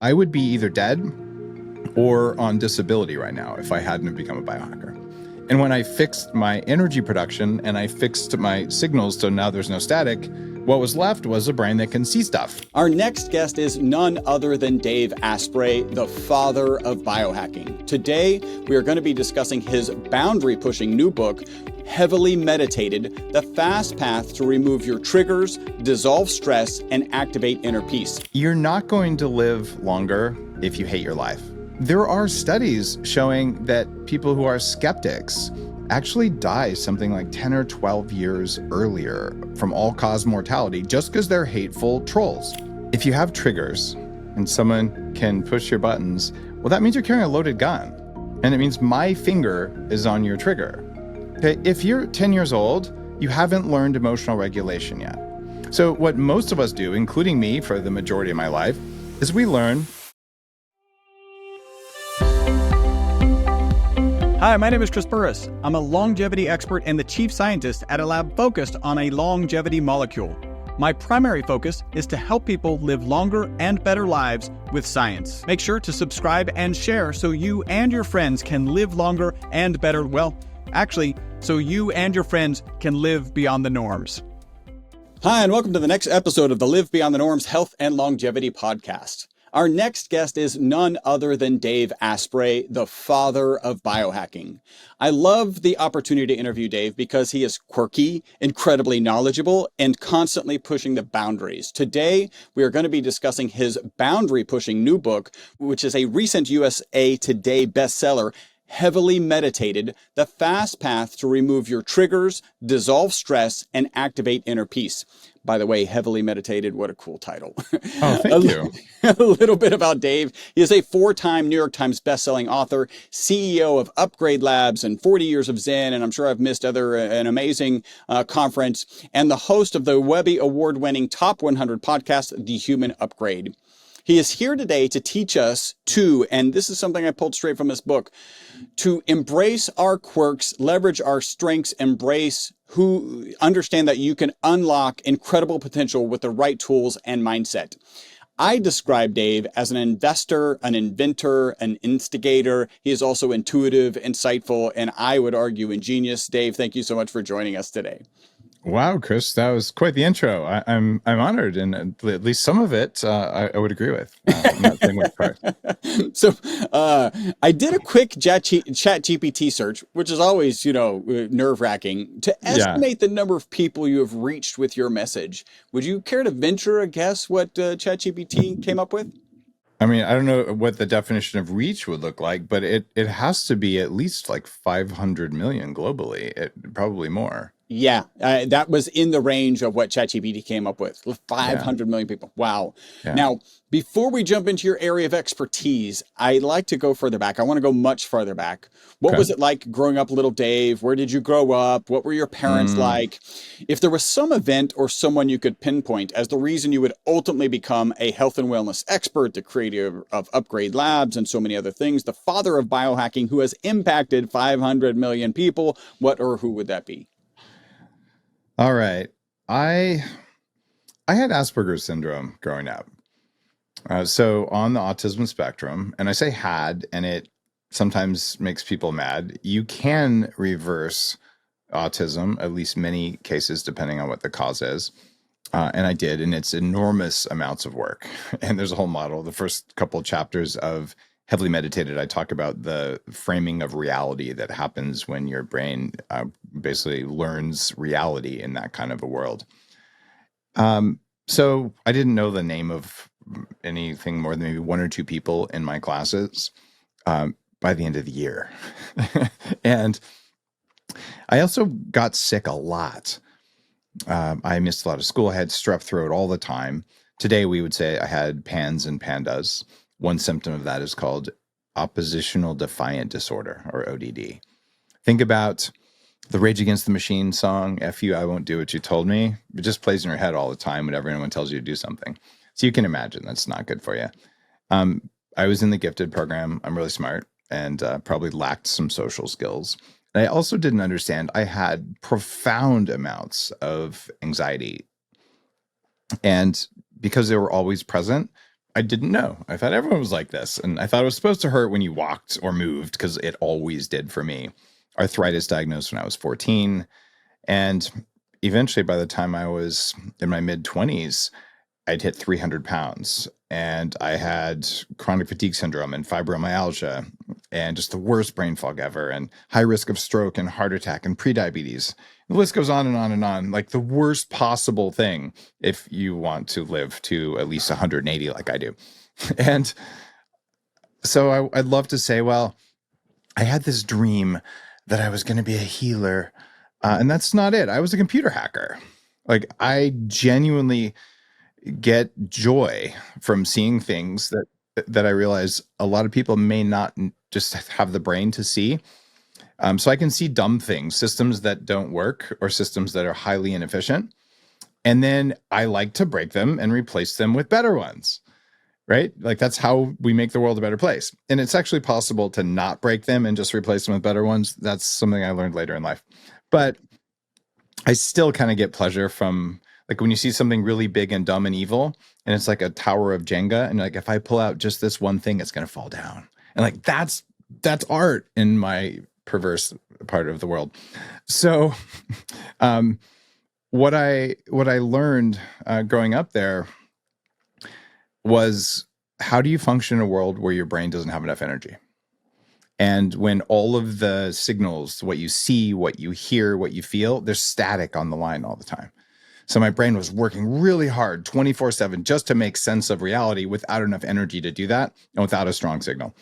I would be either dead or on disability right now if I hadn't become a biohacker. And when I fixed my energy production and I fixed my signals so now there's no static, what was left was a brain that can see stuff. Our next guest is none other than Dave Asprey, the father of biohacking. Today, we are going to be discussing his boundary-pushing new book, Heavily Meditated, The Fast Path to Remove Your Triggers, Dissolve Stress, and Activate Inner Peace. You're not going to live longer if you hate your life. There are studies showing that people who are skeptics actually die something like 10 or 12 years earlier from all-cause mortality just because they're hateful trolls. If you have triggers and someone can push your buttons, well, that means you're carrying a loaded gun. And it means my finger is on your trigger. Okay, if you're 10 years old, you haven't learned emotional regulation yet. So what most of us do, including me for the majority of my life, is we learn. Hi, my name is Chris Burris. I'm a longevity expert and the chief scientist at a lab focused on a longevity molecule. My primary focus is to help people live longer and better lives with science. Make sure to subscribe and share so you and your friends can live longer and better, so you and your friends can live beyond the norms. Hi, and welcome to the next episode of the Live Beyond the Norms Health and Longevity Podcast. Our next guest is none other than Dave Asprey, the father of biohacking. I love the opportunity to interview Dave because he is quirky, incredibly knowledgeable, and constantly pushing the boundaries. Today, we are going to be discussing his boundary-pushing new book, which is a recent USA Today bestseller, Heavily Meditated, The Fast Path to Remove Your Triggers, Dissolve Stress, and Activate Inner Peace. By the way, Heavily Meditated, what a cool title. Oh, thank you. A little bit about Dave. He is a 4-time New York Times bestselling author, CEO of Upgrade Labs and 40 Years of Zen, and I'm sure I've missed an amazing conference, and the host of the Webby award-winning Top 100 podcast, The Human Upgrade. He is here today to teach us and this is something I pulled straight from his book, to embrace our quirks, leverage our strengths, understand that you can unlock incredible potential with the right tools and mindset. I describe Dave as an investor, an inventor, an instigator. He is also intuitive, insightful, and I would argue ingenious. Dave, thank you so much for joining us today. Wow, Chris, that was quite the intro. I'm honored, and at least some of it I would agree with. I'm not saying which part. So I did a quick chat GPT search, which is always, nerve-wracking, to estimate the number of people you have reached with your message. Would you care to venture a guess what chat GPT came up with? I mean, I don't know what the definition of reach would look like, but it has to be at least like 500 million globally, probably more. Yeah, that was in the range of what ChatGPT came up with. 500 million people. Wow. Yeah. Now, before we jump into your area of expertise, I'd like to go further back. I want to go much farther back. What was it like growing up little Dave? Where did you grow up? What were your parents like? If there was some event or someone you could pinpoint as the reason you would ultimately become a health and wellness expert, the creator of Upgrade Labs and so many other things, the father of biohacking who has impacted 500 million people, what or who would that be? All right. I had Asperger's syndrome growing up. So on the autism spectrum, and I say had, and it sometimes makes people mad, you can reverse autism, at least many cases, depending on what the cause is. And I did, and it's enormous amounts of work. And there's a whole model. The first couple of chapters of Heavily Meditated, I talk about the framing of reality that happens when your brain basically learns reality in that kind of a world. So I didn't know the name of anything more than maybe 1 or 2 people in my classes by the end of the year. And I also got sick a lot. I missed a lot of school. I had strep throat all the time. Today, we would say I had PANS and PANDAS. One symptom of that is called oppositional defiant disorder, or ODD. Think about the Rage Against the Machine song, F you, I won't do what you told me. It just plays in your head all the time whenever anyone tells you to do something. So you can imagine that's not good for you. I was in the gifted program. I'm really smart and probably lacked some social skills. And I also didn't understand I had profound amounts of anxiety. And because they were always present, I didn't know. I thought everyone was like this. And I thought it was supposed to hurt when you walked or moved, because it always did for me. Arthritis diagnosed when I was 14. And eventually, by the time I was in my mid 20s, I'd hit 300 pounds. And I had chronic fatigue syndrome and fibromyalgia and just the worst brain fog ever, and high risk of stroke and heart attack and prediabetes. The list goes on and on and on, like the worst possible thing if you want to live to at least 180 like I do. And so I'd love to say, well, I had this dream that I was going to be a healer. And that's not it. I was a computer hacker. Like, I genuinely get joy from seeing things that I realize a lot of people may not just have the brain to see. So I can see dumb things, systems that don't work or systems that are highly inefficient. And then I like to break them and replace them with better ones, right? Like, that's how we make the world a better place. And it's actually possible to not break them and just replace them with better ones. That's something I learned later in life. But I still kind of get pleasure from, like, when you see something really big and dumb and evil, and it's like a tower of Jenga, and like, if I pull out just this one thing, it's going to fall down. And like, that's art in my perverse part of the world. So what I learned growing up there was, how do you function in a world where your brain doesn't have enough energy? And when all of the signals, what you see, what you hear, what you feel, there's static on the line all the time. So my brain was working really hard 24/7 just to make sense of reality without enough energy to do that and without a strong signal.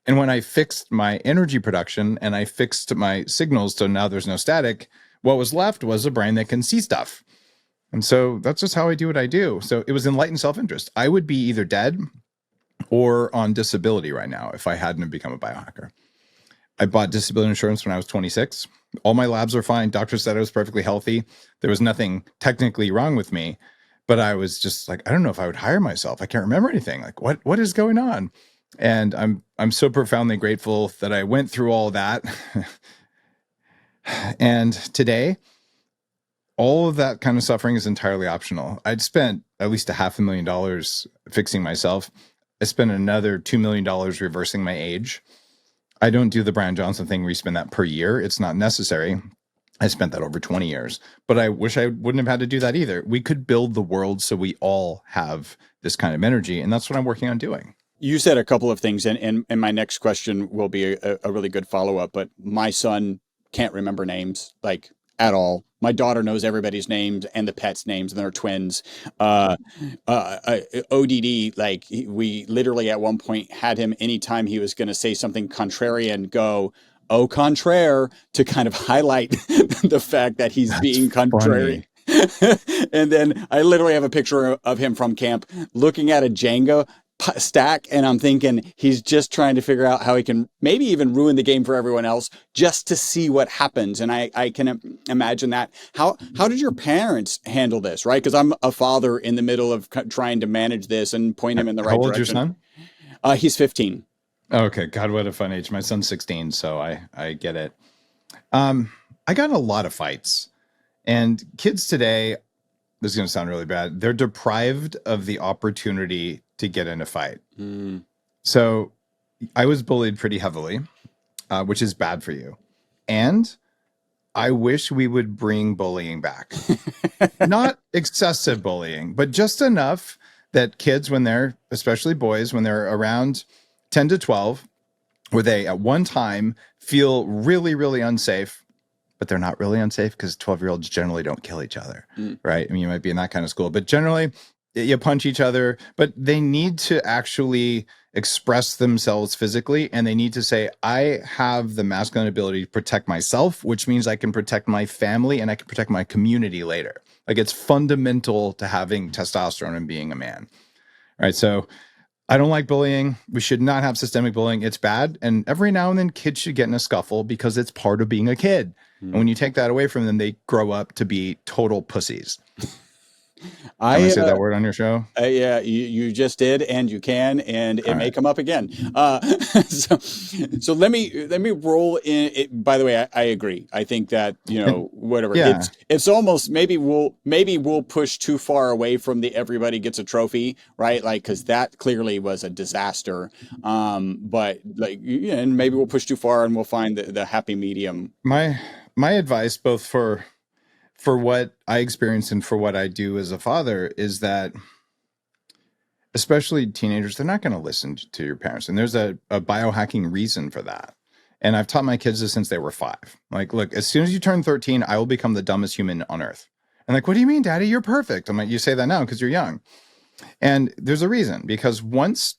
And when I fixed my energy production and I fixed my signals, so now there's no static, what was left was a brain that can see stuff. And so that's just how I do what I do. So it was enlightened self-interest. I would be either dead or on disability right now if I hadn't become a biohacker. I bought disability insurance when I was 26. All my labs were fine. Doctor said I was perfectly healthy. There was nothing technically wrong with me, but I was just like, I don't know if I would hire myself. I can't remember anything. Like, what is going on? And I'm so profoundly grateful that I went through all that. And today, all of that kind of suffering is entirely optional. I'd spent at least $500,000 fixing myself. I spent another $2 million reversing my age. I don't do the Brian Johnson thing where you spend that per year. It's not necessary. I spent that over 20 years, but I wish I wouldn't have had to do that either. We could build the world so we all have this kind of energy, and that's what I'm working on doing. You said a couple of things, and my next question will be a really good follow-up, but my son can't remember names, like, at all. My daughter knows everybody's names and the pets' names, and they're twins. ODD, like, we literally at one point had him, anytime he was going to say something contrarian, go, "Au contraire," to kind of highlight the fact that he's being contrary. And then I literally have a picture of him from camp looking at a Jenga stack, and I'm thinking he's just trying to figure out how he can maybe even ruin the game for everyone else just to see what happens. And I can imagine that. How did your parents handle this, right? Because I'm a father in the middle of trying to manage this and point him in the right direction. How old's your son? He's 15. Okay. God, what a fun age. My son's 16, so I get it. I got in a lot of fights, and kids today, this is going to sound really bad, they're deprived of the opportunity to get in a fight. So I was bullied pretty heavily, which is bad for you. And I wish we would bring bullying back. Not excessive bullying, but just enough that kids, when they're, especially boys, when they're around 10 to 12, where they at one time feel really, really unsafe, but they're not really unsafe because 12-year-olds generally don't kill each other, right? I mean, you might be in that kind of school, but generally you punch each other, but they need to actually express themselves physically, and they need to say, I have the masculine ability to protect myself, which means I can protect my family and I can protect my community later. Like, it's fundamental to having testosterone and being a man. All right, so I don't like bullying. We should not have systemic bullying. It's bad. And every now and then kids should get in a scuffle because it's part of being a kid. And when you take that away from them, they grow up to be total pussies. Can I say that word on your show? Yeah, you just did, and you can, and it may come up again. So let me roll in. By the way, I agree. I think that whatever Yeah. it's almost maybe we'll push too far away from the everybody gets a trophy, right? Like because that clearly was a disaster. But like, and maybe we'll push too far, and we'll find the happy medium. My advice, both for what I experience and for what I do as a father, is that especially teenagers, they're not going to listen to your parents. And there's a biohacking reason for that. And I've taught my kids this since they were 5. Like, look, as soon as you turn 13, I will become the dumbest human on earth. And like, what do you mean, Daddy? You're perfect. I'm like, you say that now because you're young. And there's a reason, because once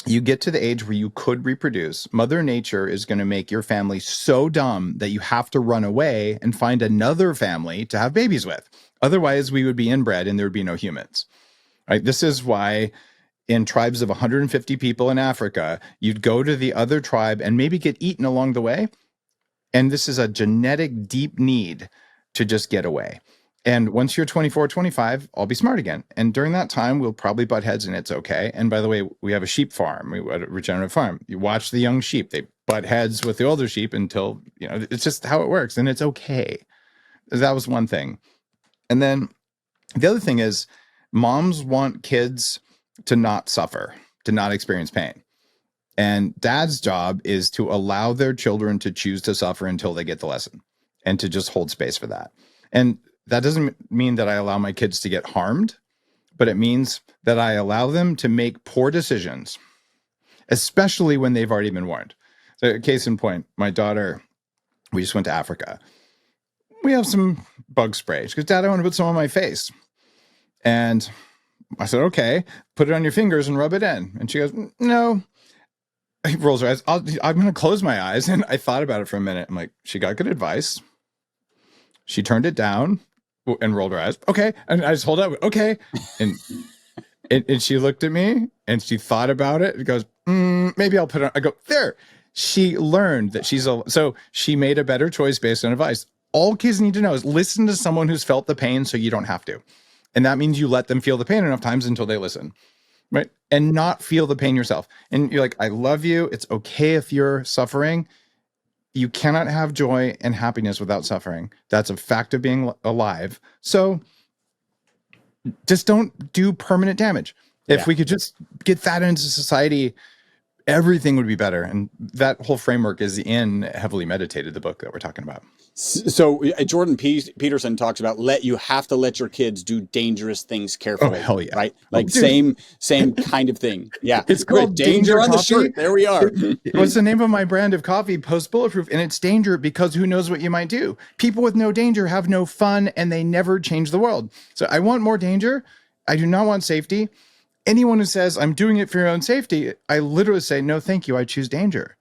you get to the age where you could reproduce, Mother Nature is going to make your family so dumb that you have to run away and find another family to have babies with. Otherwise, we would be inbred and there would be no humans. Right? This is why in tribes of 150 people in Africa, you'd go to the other tribe and maybe get eaten along the way. And this is a genetic deep need to just get away. And once you're 24, 25, I'll be smart again. And during that time, we'll probably butt heads and it's okay. And by the way, we have a sheep farm, we have a regenerative farm. You watch the young sheep, they butt heads with the older sheep until, it's just how it works. And it's okay. That was one thing. And then the other thing is moms want kids to not suffer, to not experience pain. And dad's job is to allow their children to choose to suffer until they get the lesson and to just hold space for that. And that doesn't mean that I allow my kids to get harmed, but it means that I allow them to make poor decisions, especially when they've already been warned. So case in point, my daughter, we just went to Africa. We have some bug spray. She goes, Dad, I want to put some on my face. And I said, okay, put it on your fingers and rub it in. And she goes, no. He rolls her eyes. I'm going to close my eyes. And I thought about it for a minute. I'm like, she got good advice. She turned it down and rolled her eyes. Okay. And I just hold up. Okay. And she looked at me and she thought about it. And goes, maybe I'll put it on. I go, there. She learned that so she made a better choice based on advice. All kids need to know is listen to someone who's felt the pain so you don't have to. And that means you let them feel the pain enough times until they listen. Right. And not feel the pain yourself. And you're like, I love you. It's okay if you're suffering. You cannot have joy and happiness without suffering. That's a fact of being alive. So just don't do permanent damage. If we could just get that into society, everything would be better. And that whole framework is in Heavily Meditated, the book that we're talking about. So Jordan Peterson talks about you have to let your kids do dangerous things carefully. Oh, hell yeah. Right? Like same kind of thing. Yeah. It's called Danger on the Coffee. shirt. There we are. What's the name of my brand of coffee? Post Bulletproof. And it's danger because who knows what you might do. People with no danger have no fun and they never change the world. So I want more danger. I do not want safety. Anyone who says I'm doing it for your own safety, I literally say, no, thank you. I choose danger.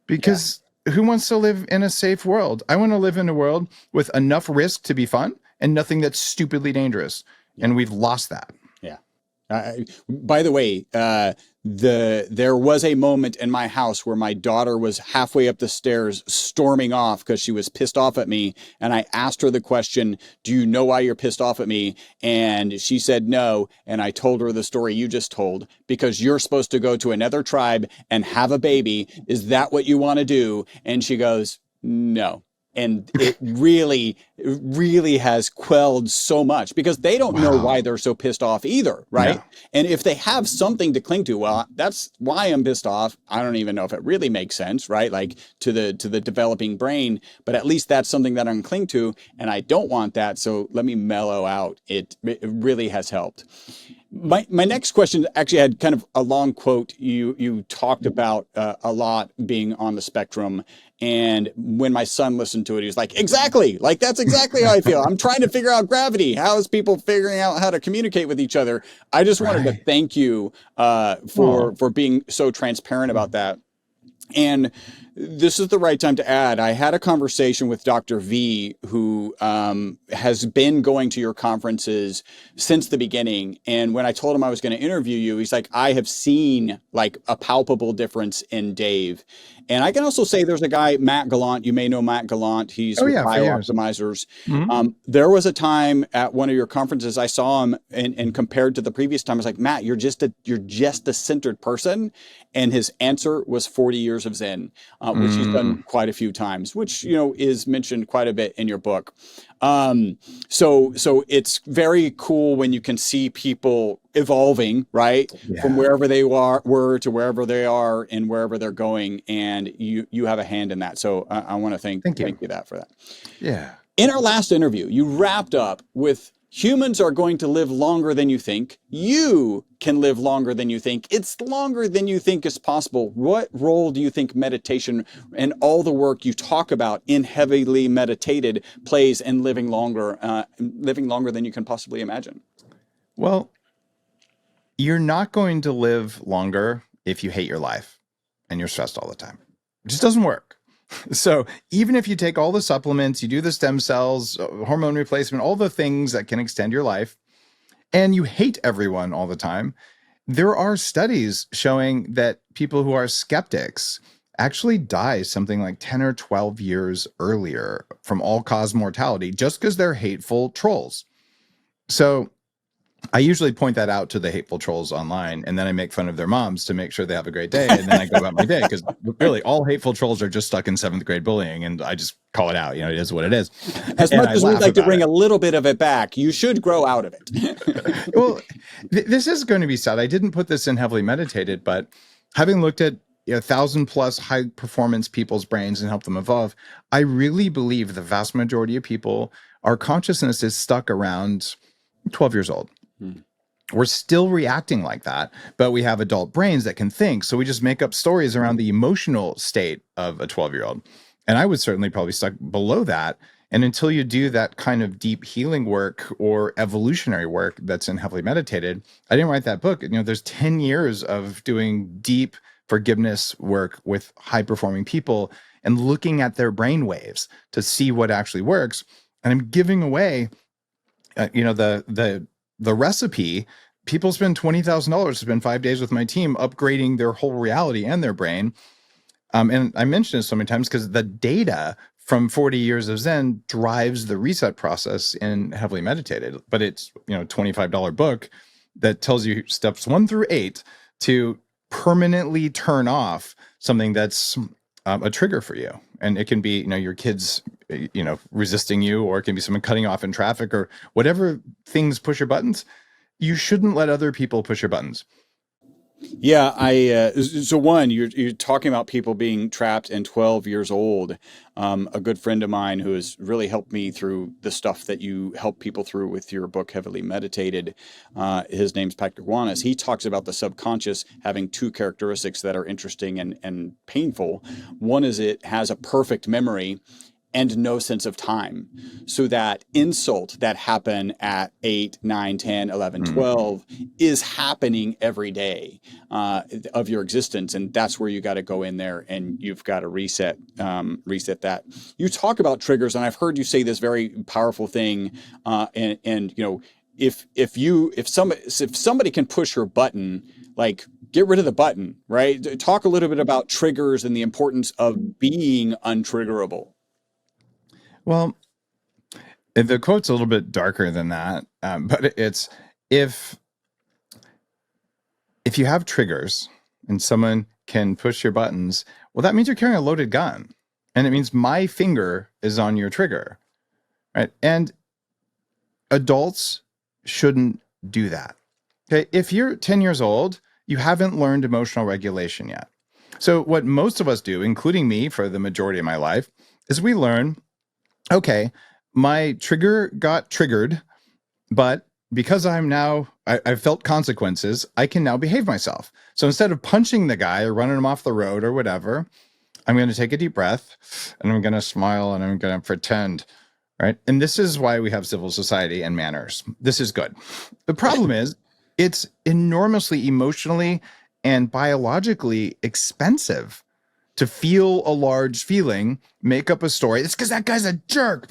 Because who wants to live in a safe world? I want to live in a world with enough risk to be fun and nothing that's stupidly dangerous. And we've lost that. Yeah. By the way, there was a moment in my house where my daughter was halfway up the stairs storming off because she was pissed off at me. And I asked her the question, do you know why you're pissed off at me? And she said no. And I told her the story you just told, because you're supposed to go to another tribe and have a baby. Is that what you want to do? And she goes, no. And it really has quelled so much because they don't know why they're so pissed off either, right? Yeah. And if they have something to cling to, well, that's why I'm pissed off. I don't even know if it really makes sense, right? Like to the developing brain, but at least that's something that I can cling to, and I don't want that. So let me mellow out. It really has helped. My next question actually had kind of a long quote. You talked about a lot being on the spectrum. And when my son listened to it, he was like, exactly, like that's exactly how I feel. I'm trying to figure out gravity. How is people figuring out how to communicate with each other? I just wanted to thank you for being so transparent about that. And this is the right time to add, I had a conversation with Dr. V, who has been going to your conferences since the beginning. And when I told him I was going to interview you, he's like, I have seen like a palpable difference in Dave. And I can also say there's a guy, Matt Gallant. You may know Matt Gallant. He's Oh with yeah, for years. Biooptimizers. Mhm. There was a time at one of your conferences I saw him, and compared to the previous time, I was like, Matt, you're just a centered person. And his answer was 40 years of Zen, which he's done quite a few times, which, you know, is mentioned quite a bit in your book. So it's very cool when you can see people evolving, right? Yeah. From wherever they were to wherever they are and wherever they're going. And you have a hand in that. So I want to thank you for that. Yeah. In our last interview, you wrapped up with humans are going to live longer than you think. You can live longer than you think. It's longer than you think is possible. What role do you think meditation and all the work you talk about in Heavily Meditated plays in living longer than you can possibly imagine? Well, you're not going to live longer if you hate your life and you're stressed all the time. It just doesn't work. So even if you take all the supplements, you do the stem cells, hormone replacement, all the things that can extend your life, and you hate everyone all the time, there are studies showing that people who are skeptics actually die something like 10 or 12 years earlier from all-cause mortality just because they're hateful trolls. So I usually point that out to the hateful trolls online, and then I make fun of their moms to make sure they have a great day, and then I go about my day, because really all hateful trolls are just stuck in 7th grade bullying, and I just call it out. You know, it is what it is. As much as we'd like to bring a little bit of it back, you should grow out of it. Well, this is going to be sad. I didn't put this in Heavily Meditated, but having looked at 1,000+ high performance people's brains and help them evolve, I really believe the vast majority of people, our consciousness is stuck around 12 years old. We're still reacting like that, but we have adult brains that can think. So we just make up stories around the emotional state of a 12-year-old. And I was certainly probably stuck below that. And until you do that kind of deep healing work or evolutionary work that's in Heavily Meditated, I didn't write that book. You know, there's 10 years of doing deep forgiveness work with high performing people and looking at their brain waves to see what actually works. And I'm giving away, the recipe. People spend $20,000 to spend 5 days with my team upgrading their whole reality and their brain. And I mentioned it so many times because the data from 40 years of Zen drives the reset process in Heavily Meditated. But it's, $25 book that tells you steps 1 through 8 to permanently turn off something that's a trigger for you. And it can be, your kids, resisting you, or it can be someone cutting off in traffic, or whatever things push your buttons. You shouldn't let other people push your buttons. Yeah, so one, you're talking about people being trapped and 12 years old. A good friend of mine who has really helped me through the stuff that you help people through with your book, Heavily Meditated. His name's Patrick Wanis. He talks about the subconscious having 2 characteristics that are interesting and painful. One is it has a perfect memory and no sense of time. So that insult that happened at 8, 9, 10, 11, 12 is happening every day of your existence. And that's where you got to go in there and you've got to reset that. You talk about triggers, and I've heard you say this very powerful thing. If somebody can push your button, like, get rid of the button, right? Talk a little bit about triggers and the importance of being untriggerable. Well, the quote's a little bit darker than that, but it's if you have triggers and someone can push your buttons, well, that means you're carrying a loaded gun, and it means my finger is on your trigger, right? And adults shouldn't do that. Okay, if you're 10 years old, you haven't learned emotional regulation yet. So what most of us do, including me for the majority of my life, is we learn, okay, my trigger got triggered, but because I've felt consequences, I can now behave myself. So instead of punching the guy or running him off the road or whatever, I'm going to take a deep breath and I'm going to smile and I'm going to pretend, right? And this is why we have civil society and manners. This is good. The problem is it's enormously emotionally and biologically expensive to feel a large feeling, make up a story. It's because that guy's a jerk.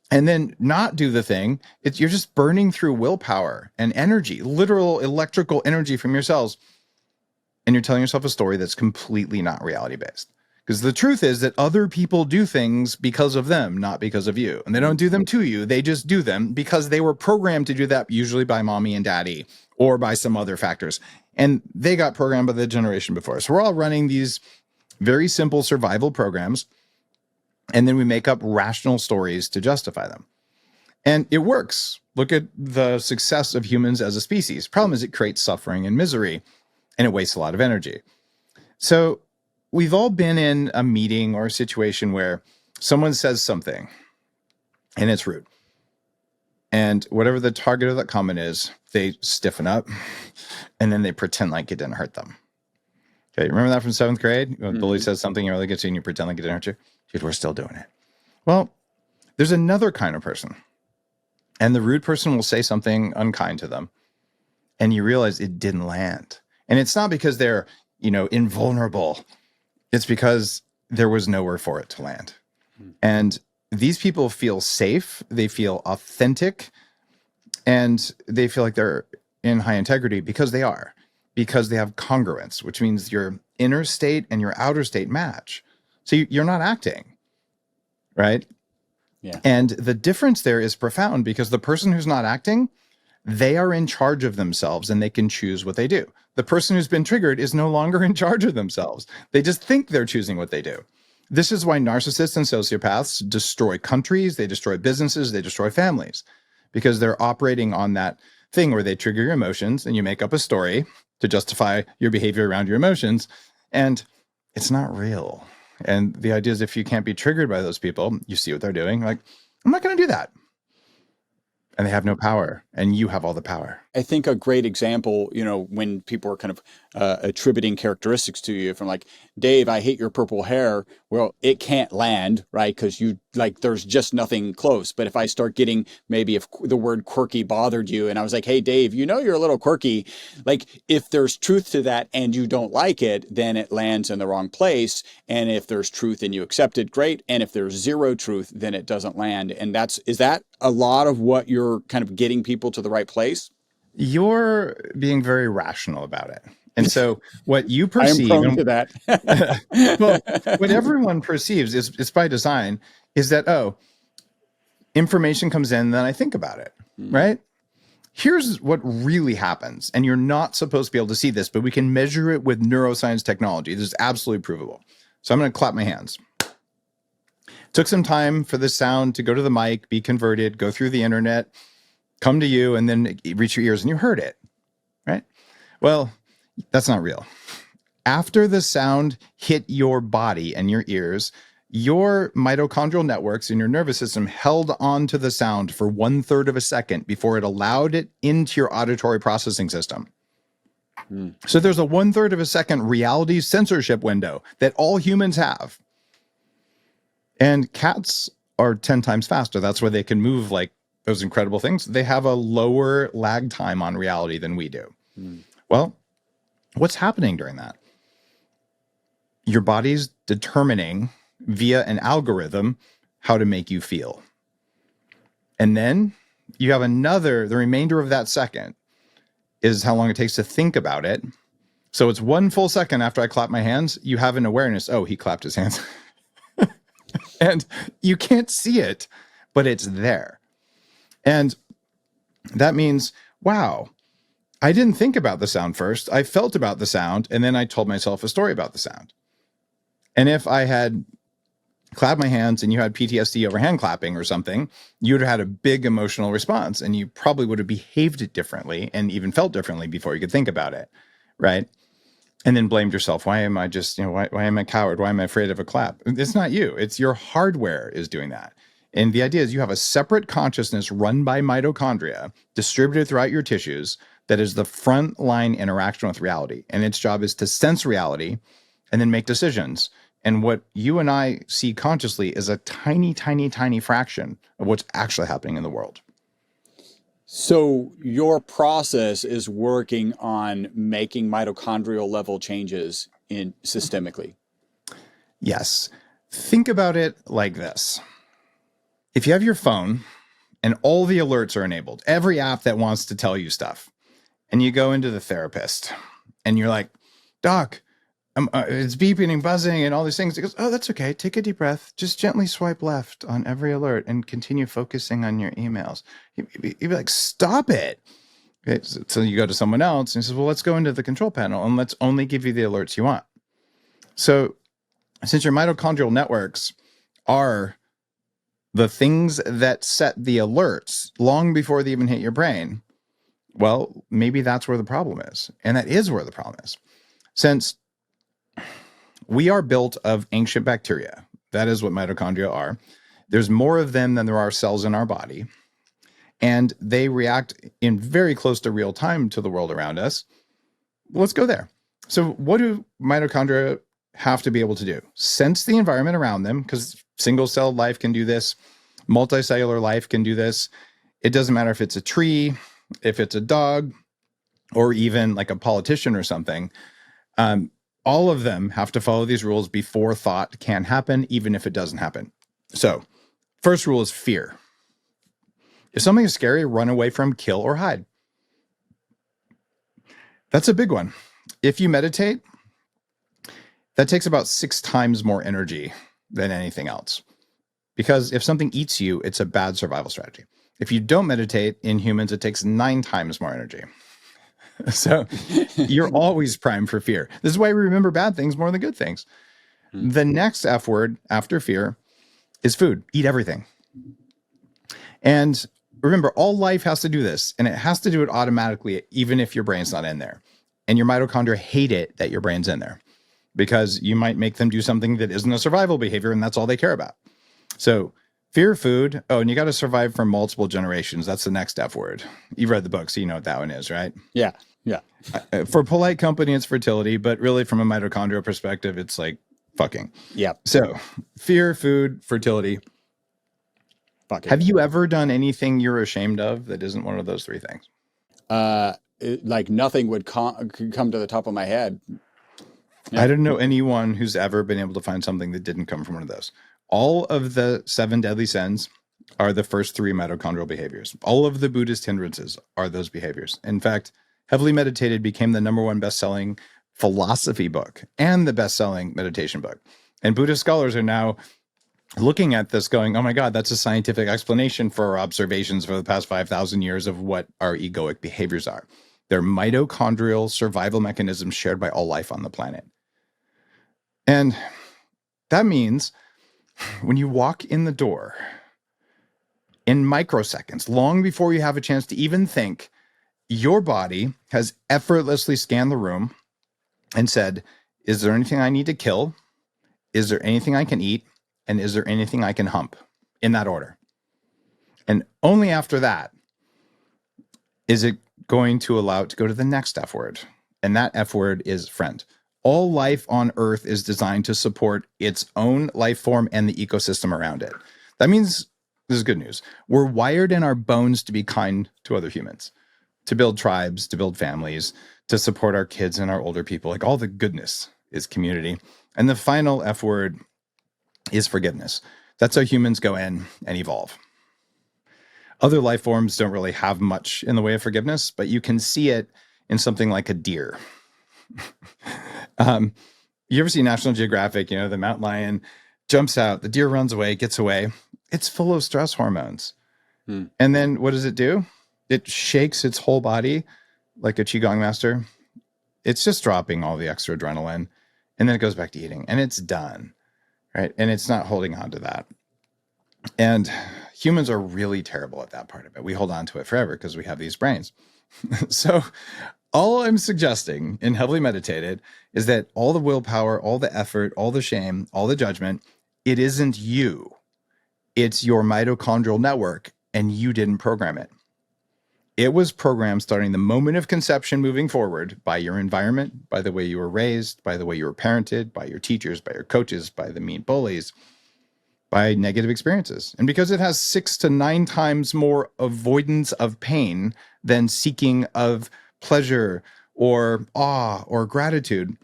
And then not do the thing. You're just burning through willpower and energy, literal electrical energy from your cells. And you're telling yourself a story that's completely not reality based. Because the truth is that other people do things because of them, not because of you. And they don't do them to you. They just do them because they were programmed to do that, usually by mommy and daddy or by some other factors. And they got programmed by the generation before. So we're all running these very simple survival programs. And then we make up rational stories to justify them. And it works. Look at the success of humans as a species. Problem is it creates suffering and misery, and it wastes a lot of energy. So we've all been in a meeting or a situation where someone says something and it's rude. And whatever the target of that comment is, they stiffen up and then they pretend like it didn't hurt them. Okay, remember that from 7th grade? When bully says something really gets you and you pretend like it didn't hurt you? Dude, we're still doing it. Well, there's another kind of person. And the rude person will say something unkind to them. And you realize it didn't land. And it's not because they're, invulnerable. It's because there was nowhere for it to land. And these people feel safe. They feel authentic. And they feel like they're in high integrity because they are. Because they have congruence, which means your inner state and your outer state match. So you're not acting, right? Yeah. And the difference there is profound because the person who's not acting, they are in charge of themselves and they can choose what they do. The person who's been triggered is no longer in charge of themselves. They just think they're choosing what they do. This is why narcissists and sociopaths destroy countries, they destroy businesses, they destroy families, because they're operating on that thing where they trigger your emotions and you make up a story to justify your behavior around your emotions. And it's not real. And the idea is if you can't be triggered by those people, you see what they're doing, like, I'm not going to do that. And they have no power, and you have all the power. I think a great example, when people are kind of attributing characteristics to you from like, Dave, I hate your purple hair. Well, it can't land, right? Because there's just nothing close. But if I start getting, maybe if the word quirky bothered you and I was like, hey, Dave, you're a little quirky. Like if there's truth to that and you don't like it, then it lands in the wrong place. And if there's truth and you accept it, great. And if there's zero truth, then it doesn't land. And is that a lot of what you're kind of getting people to the right place? You're being very rational about it. And so what you perceive, I am prone to that. well, what everyone perceives it's by design, is that, information comes in, then I think about it, right? Here's what really happens. And you're not supposed to be able to see this, but we can measure it with neuroscience technology. This is absolutely provable. So I'm going to clap my hands. Took some time for the sound to go to the mic, be converted, go through the internet, come to you, and then reach your ears, and you heard it, right? Well, that's not real. After the sound hit your body and your ears, your mitochondrial networks in your nervous system held on to the sound for 1/3 of a second before it allowed it into your auditory processing system. So there's a 1/3 of a second reality censorship window that all humans have. And cats are 10 times faster. That's why they can move like those incredible things. They have a lower lag time on reality than we do. Well, what's happening during that? Your body's determining via an algorithm how to make you feel. And then you have the remainder of that second is how long it takes to think about it. So it's 1 full second after I clap my hands, you have an awareness, oh, he clapped his hands. And you can't see it, but it's there. And that means, wow, I didn't think about the sound first. I felt about the sound, and then I told myself a story about the sound. And if I had clapped my hands and you had PTSD over hand clapping or something, you would have had a big emotional response, and you probably would have behaved differently and even felt differently before you could think about it, right? And then blamed yourself. Why am I just, why am I a coward? Why am I afraid of a clap? It's not you. It's your hardware is doing that. And the idea is you have a separate consciousness run by mitochondria, distributed throughout your tissues, that is the frontline interaction with reality. And its job is to sense reality and then make decisions. And what you and I see consciously is a tiny, tiny, tiny fraction of what's actually happening in the world. So your process is working on making mitochondrial level changes systemically. Yes. Think about it like this. If you have your phone and all the alerts are enabled, every app that wants to tell you stuff, and you go into the therapist and you're like, Doc, it's beeping and buzzing and all these things. He goes, oh, that's okay. Take a deep breath. Just gently swipe left on every alert and continue focusing on your emails. You'd be like, stop it. Okay, so you go to someone else and he says, well, let's go into the control panel and let's only give you the alerts you want. So since your mitochondrial networks are the things that set the alerts long before they even hit your brain, well, maybe that's where the problem is. And that is where the problem is. Since we are built of ancient bacteria, that is what mitochondria are. There's more of them than there are cells in our body. And they react in very close to real time to the world around us. Let's go there. So what do mitochondria have to be able to do? Sense the environment around them, because single cell life can do this. Multicellular life can do this. It doesn't matter if it's a tree, if it's a dog, or even like a politician or something. All of them have to follow these rules before thought can happen, even if it doesn't happen. So first rule is fear. If something is scary, run away from, kill, or hide. That's a big one. If you meditate, that takes about 6 times more energy than anything else. Because if something eats you, it's a bad survival strategy. If you don't meditate, in humans, it takes 9 times more energy. So you're always primed for fear. This is why we remember bad things more than good things. The next F word after fear is food. Eat everything. And remember, all life has to do this, and it has to do it automatically, even if your brain's not in there. And your mitochondria hate it that your brain's in there, because you might make them do something that isn't a survival behavior, and that's all they care about. So fear food. Oh, and you got to survive for multiple generations. That's the next F word. You've read the book, so you know what that one is, right? Yeah. For polite company, it's fertility, but really from a mitochondrial perspective, it's like fucking. Yeah. So fear, food, fertility. Fucking. Have you ever done anything you're ashamed of that isn't one of those 3 things? Like nothing would come to the top of my head. Yeah. I don't know anyone who's ever been able to find something that didn't come from one of those. All of the 7 deadly sins are the first 3 mitochondrial behaviors. All of the Buddhist hindrances are those behaviors. In fact, Heavily Meditated became the #1 best-selling philosophy book and the best-selling meditation book. And Buddhist scholars are now looking at this going, oh my God, that's a scientific explanation for our observations for the past 5,000 years of what our egoic behaviors are. They're mitochondrial survival mechanisms shared by all life on the planet. And that means when you walk in the door, in microseconds, long before you have a chance to even think, your body has effortlessly scanned the room and said, is there anything I need to kill? Is there anything I can eat? And is there anything I can hump? In that order. And only after that is it going to allow it to go to the next F word. And that F word is friend. All life on Earth is designed to support its own life form and the ecosystem around it. That means, this is good news, we're wired in our bones to be kind to other humans, to build tribes, to build families, to support our kids and our older people. Like all the goodness is community. And the final F word is forgiveness. That's how humans go in and evolve. Other life forms don't really have much in the way of forgiveness, but you can see it in something like a deer. You ever see National Geographic, the mountain lion jumps out, the deer runs away, gets away. It's full of stress hormones. And then what does it do? It shakes its whole body like a Qigong master. It's just dropping all the extra adrenaline, and then it goes back to eating, and it's done, right? And it's not holding on to that. And humans are really terrible at that part of it. We hold on to it forever because we have these brains. So all I'm suggesting in Heavily Meditated is that all the willpower, all the effort, all the shame, all the judgment, it isn't you. It's your mitochondrial network, and you didn't program it. It was programmed starting the moment of conception moving forward by your environment, by the way you were raised, by the way you were parented, by your teachers, by your coaches, by the mean bullies, by negative experiences. And because it has 6 to 9 times more avoidance of pain than seeking of pleasure or awe or gratitude,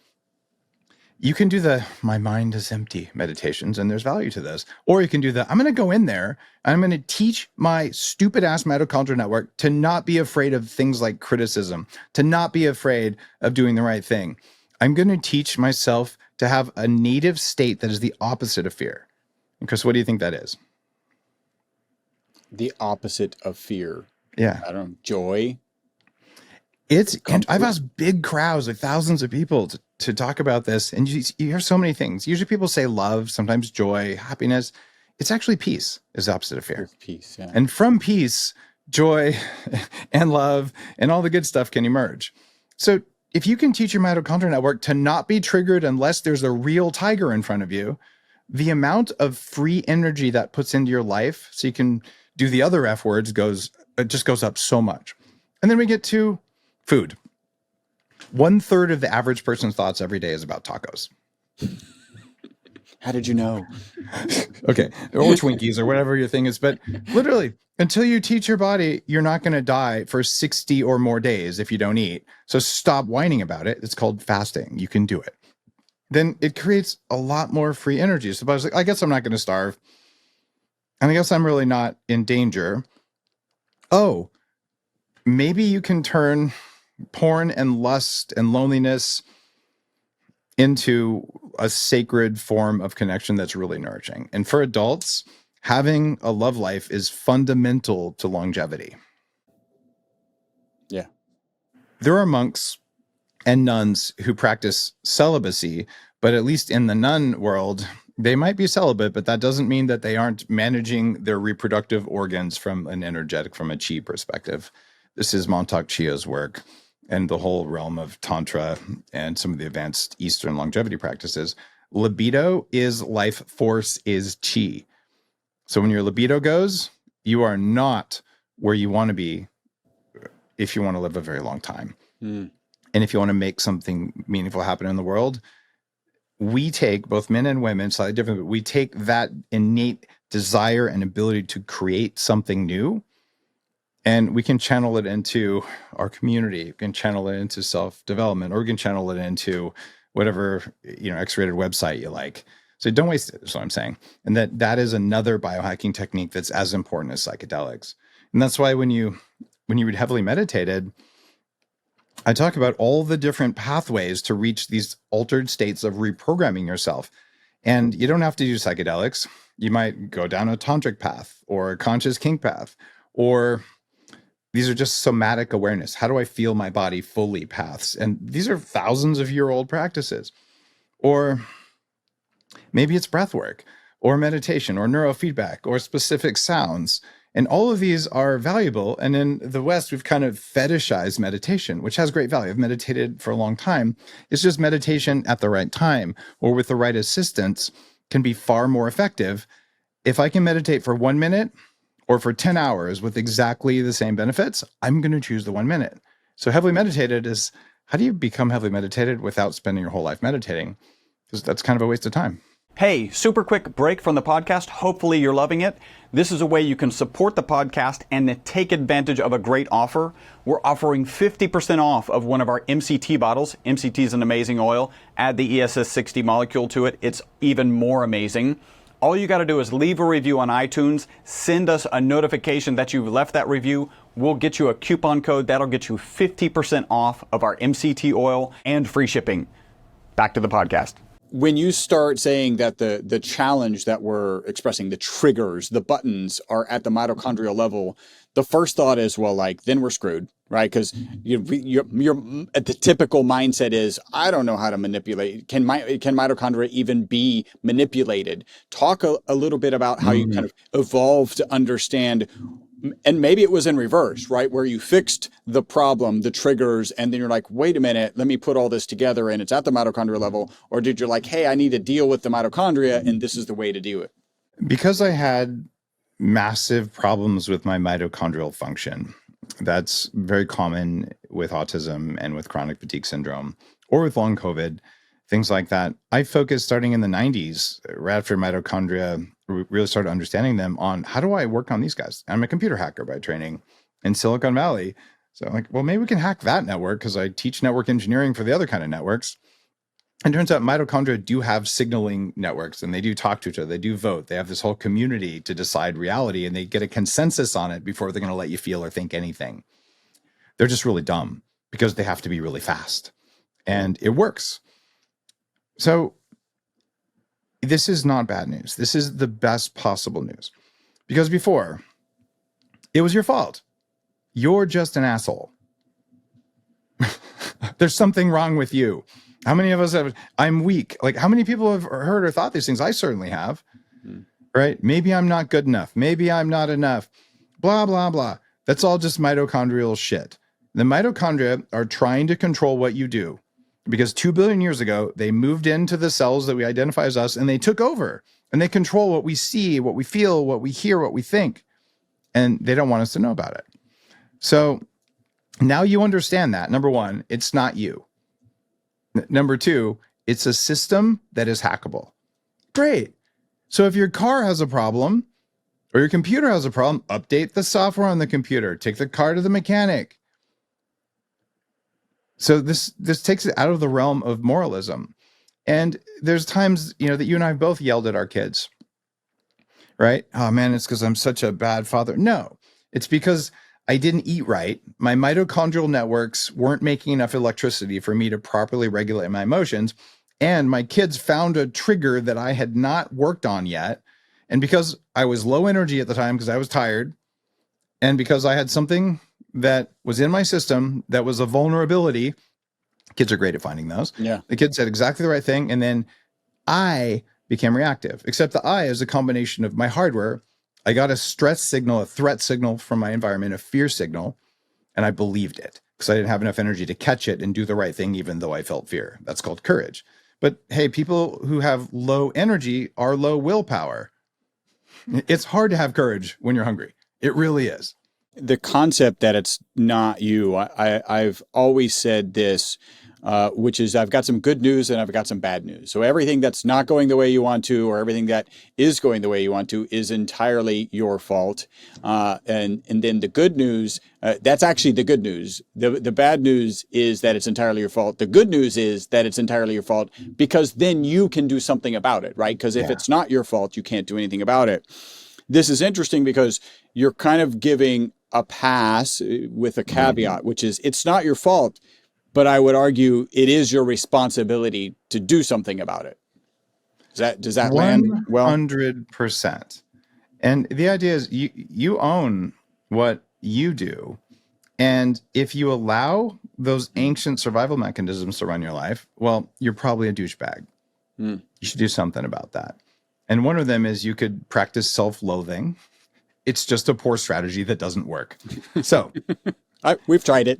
You can do the my mind is empty meditations, and there's value to those. Or you can do the I'm going to go in there and I'm going to teach my stupid ass mitochondrial network to not be afraid of things like criticism, to not be afraid of doing the right thing. I'm going to teach myself to have a native state that is the opposite of fear. And Chris, what do you think that is? The opposite of fear. Yeah. I don't know, joy. And I've asked big crowds, like thousands of people to talk about this. And you hear so many things. Usually people say love, sometimes joy, happiness. It's actually peace is the opposite of fear. Peace, yeah. And from peace, joy and love and all the good stuff can emerge. So if you can teach your mitochondrial network to not be triggered unless there's a real tiger in front of you, the amount of free energy that puts into your life so you can do the other F words just goes up so much. And then we get to food. 1/3 of the average person's thoughts every day is about tacos. How did you know? Okay. Or Twinkies or whatever your thing is. But literally, until you teach your body, you're not going to die for 60 or more days if you don't eat. So stop whining about it. It's called fasting. You can do it. Then it creates a lot more free energy. So I was like, I guess I'm not going to starve. And I guess I'm really not in danger. Oh, maybe you can turn porn and lust and loneliness into a sacred form of connection that's really nourishing. And for adults, having a love life is fundamental to longevity. Yeah. There are monks and nuns who practice celibacy, but at least in the nun world, they might be celibate, but that doesn't mean that they aren't managing their reproductive organs from an energetic, from a chi perspective. This is Montauk Chia's work and the whole realm of Tantra and some of the advanced Eastern longevity practices. Libido is life force, is chi. So when your libido goes, you are not where you want to be if you want to live a very long time. And if you want to make something meaningful happen in the world, we take, both men and women, slightly different, but we take that innate desire and ability to create something new, and we can channel it into our community. We can channel it into self-development, or we can channel it into whatever, X-rated website you like. So don't waste it, is what I'm saying. And that is another biohacking technique that's as important as psychedelics. And that's why when you read Heavily Meditated, I talk about all the different pathways to reach these altered states of reprogramming yourself. And you don't have to do psychedelics. You might go down a tantric path or a conscious kink path, or these are just somatic awareness. How do I feel my body fully paths? And these are thousands of year-old practices. Or maybe it's breath work or meditation or neurofeedback or specific sounds. And all of these are valuable. And in the West, we've kind of fetishized meditation, which has great value. I've meditated for a long time. It's just meditation at the right time or with the right assistance can be far more effective. If I can meditate for 1 minute or for 10 hours with exactly the same benefits, I'm going to choose the 1 minute. So heavily meditated is, how do you become heavily meditated without spending your whole life meditating? Because that's kind of a waste of time. Hey, super quick break from the podcast. Hopefully you're loving it. This is a way you can support the podcast and take advantage of a great offer. We're offering 50% off of one of our MCT bottles. MCT is an amazing oil. Add the ESS 60 molecule to it. It's even more amazing. All you got to do is leave a review on iTunes, send us a notification that you've left that review. We'll get you a coupon code that'll get you 50% off of our MCT oil and free shipping. Back to the podcast. When you start saying that the challenge that we're expressing, the triggers, the buttons are at the mitochondrial level, the first thought is, well, like, then we're screwed, right? Because you're the typical mindset is, I don't know how to manipulate. Can mitochondria even be manipulated? Talk a little bit about how you kind of evolved to understand. And maybe it was in reverse, right? Where you fixed the problem, the triggers, and then you're like, wait a minute, let me put all this together and it's at the mitochondria level. Or did you like, hey, I need to deal with the mitochondria and this is the way to do it? Because I had massive problems with my mitochondrial function. That's very common with autism and with chronic fatigue syndrome or with long COVID, things like that. I focused starting in the 90s, right after mitochondria, really started understanding them, on how do I work on these guys? I'm a computer hacker by training in Silicon Valley. So I'm like, well, maybe we can hack that network because I teach network engineering for the other kind of networks. And it turns out mitochondria do have signaling networks, and they do talk to each other. They do vote. They have this whole community to decide reality, and they get a consensus on it before they're going to let you feel or think anything. They're just really dumb because they have to be really fast, and it works. So this is not bad news. This is the best possible news, because before it was your fault. You're just an asshole. There's something wrong with you. How many of us have, I'm weak. Like, how many people have heard or thought these things? I certainly have, right? Maybe I'm not good enough. Maybe I'm not enough, blah, blah, blah. That's all just mitochondrial shit. The mitochondria are trying to control what you do because 2 billion years ago, they moved into the cells that we identify as us and they took over and they control what we see, what we feel, what we hear, what we think. And they don't want us to know about it. So now you understand that. Number one, it's not you. Number two, it's a system that is hackable. Great. So if your car has a problem or your computer has a problem, update the software on the computer. Take the car to the mechanic. So this takes it out of the realm of moralism. And there's times, that you and I have both yelled at our kids, right? Oh man, it's because I'm such a bad father. No, it's because I didn't eat right. My mitochondrial networks weren't making enough electricity for me to properly regulate my emotions. And my kids found a trigger that I had not worked on yet. And because I was low energy at the time, because I was tired, and because I had something that was in my system that was a vulnerability, kids are great at finding those. Yeah. The kid said exactly the right thing. And then I became reactive, except the I is a combination of my hardware. I got a stress signal, a threat signal from my environment, a fear signal, and I believed it because I didn't have enough energy to catch it and do the right thing, even though I felt fear. That's called courage. But hey, people who have low energy are low willpower. It's hard to have courage when you're hungry. It really is. The concept that it's not you, I've always said this, which is I've got some good news and I've got some bad news. So everything that's not going the way you want to, or everything that is going the way you want to, is entirely your fault. And then the good news, that's actually the good news. The bad news is that it's entirely your fault. The good news is that it's entirely your fault because then you can do something about it, right? Because if it's not your fault, you can't do anything about it. This is interesting because you're kind of giving a pass with a caveat, which is it's not your fault, but I would argue it is your responsibility to do something about it. Does that land well? 100%. And the idea is you own what you do. And if you allow those ancient survival mechanisms to run your life, well, you're probably a douchebag. You should do something about that. And one of them is you could practice self-loathing. It's just a poor strategy that doesn't work. So we've tried it.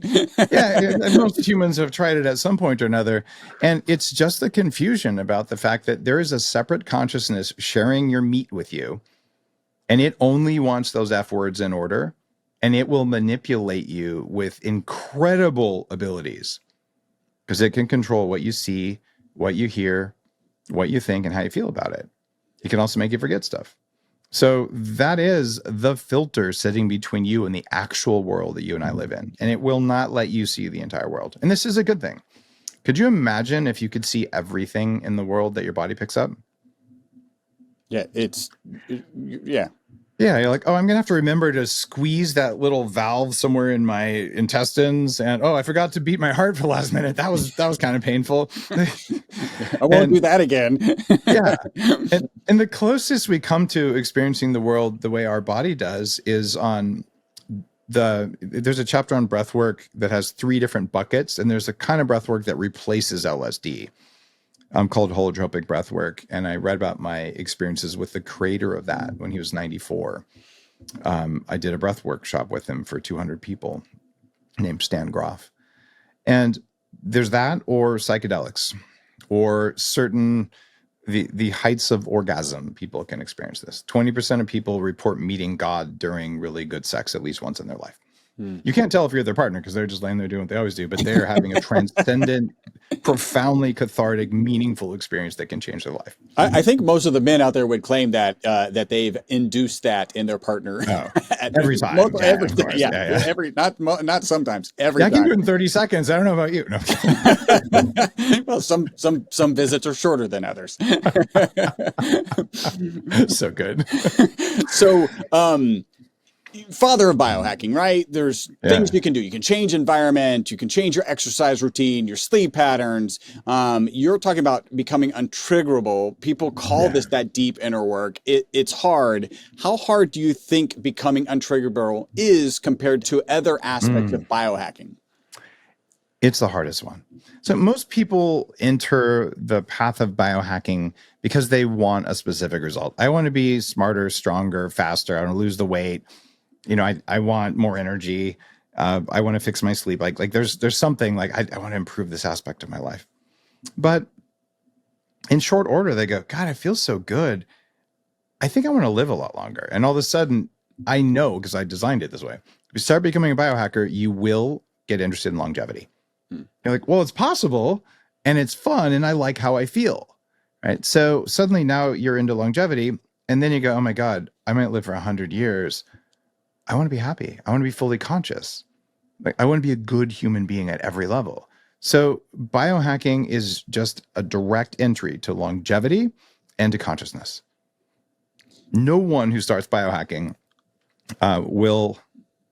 Yeah, most humans have tried it at some point or another. And it's just the confusion about the fact that there is a separate consciousness sharing your meat with you. And it only wants those F words in order. And it will manipulate you with incredible abilities because it can control what you see, what you hear, what you think, and how you feel about it. It can also make you forget stuff. So that is the filter sitting between you and the actual world that you and I live in. And it will not let you see the entire world. And this is a good thing. Could you imagine if you could see everything in the world that your body picks up? Yeah, Yeah, you're like, oh, I'm going to have to remember to squeeze that little valve somewhere in my intestines. And, oh, I forgot to beat my heart for the last minute. That was kind of painful. I won't do that again. Yeah. And the closest we come to experiencing the world the way our body does is on there's a chapter on breath work that has 3 different buckets. And there's a kind of breath work that replaces LSD. Called holotropic breath work. And I read about my experiences with the creator of that when he was 94. I did a breath workshop with him for 200 people named Stan Groff. And there's that or psychedelics or certain, the heights of orgasm. People can experience this. 20% of people report meeting God during really good sex at least once in their life. You can't tell if you're their partner because they're just laying there doing what they always do, but they're having a transcendent, profoundly cathartic, meaningful experience that can change their life. I think most of the men out there would claim that that they've induced that in their partner. Every time. Every time. Yeah. Every, not sometimes. Every time. I can do it in 30 seconds. I don't know about you. No. Well, some visits are shorter than others. So good. So, father of biohacking, right? There's things you can do. You can change environment. You can change your exercise routine, your sleep patterns. You're talking about becoming untriggerable. People call this that deep inner work. It's hard. How hard do you think becoming untriggerable is compared to other aspects of biohacking? It's the hardest one. So most people enter the path of biohacking because they want a specific result. I want to be smarter, stronger, faster. I want to lose the weight. I want more energy. I want to fix my sleep. Like there's something like I want to improve this aspect of my life. But in short order, they go, God, I feel so good. I think I want to live a lot longer. And all of a sudden, I know because I designed it this way. If you start becoming a biohacker, you will get interested in longevity. You're like, well, it's possible and it's fun and I like how I feel. Right. So suddenly now you're into longevity and then you go, oh my God, I might live for 100 years. I want to be happy. I want to be fully conscious. Like, I want to be a good human being at every level. So biohacking is just a direct entry to longevity and to consciousness. No one who starts biohacking will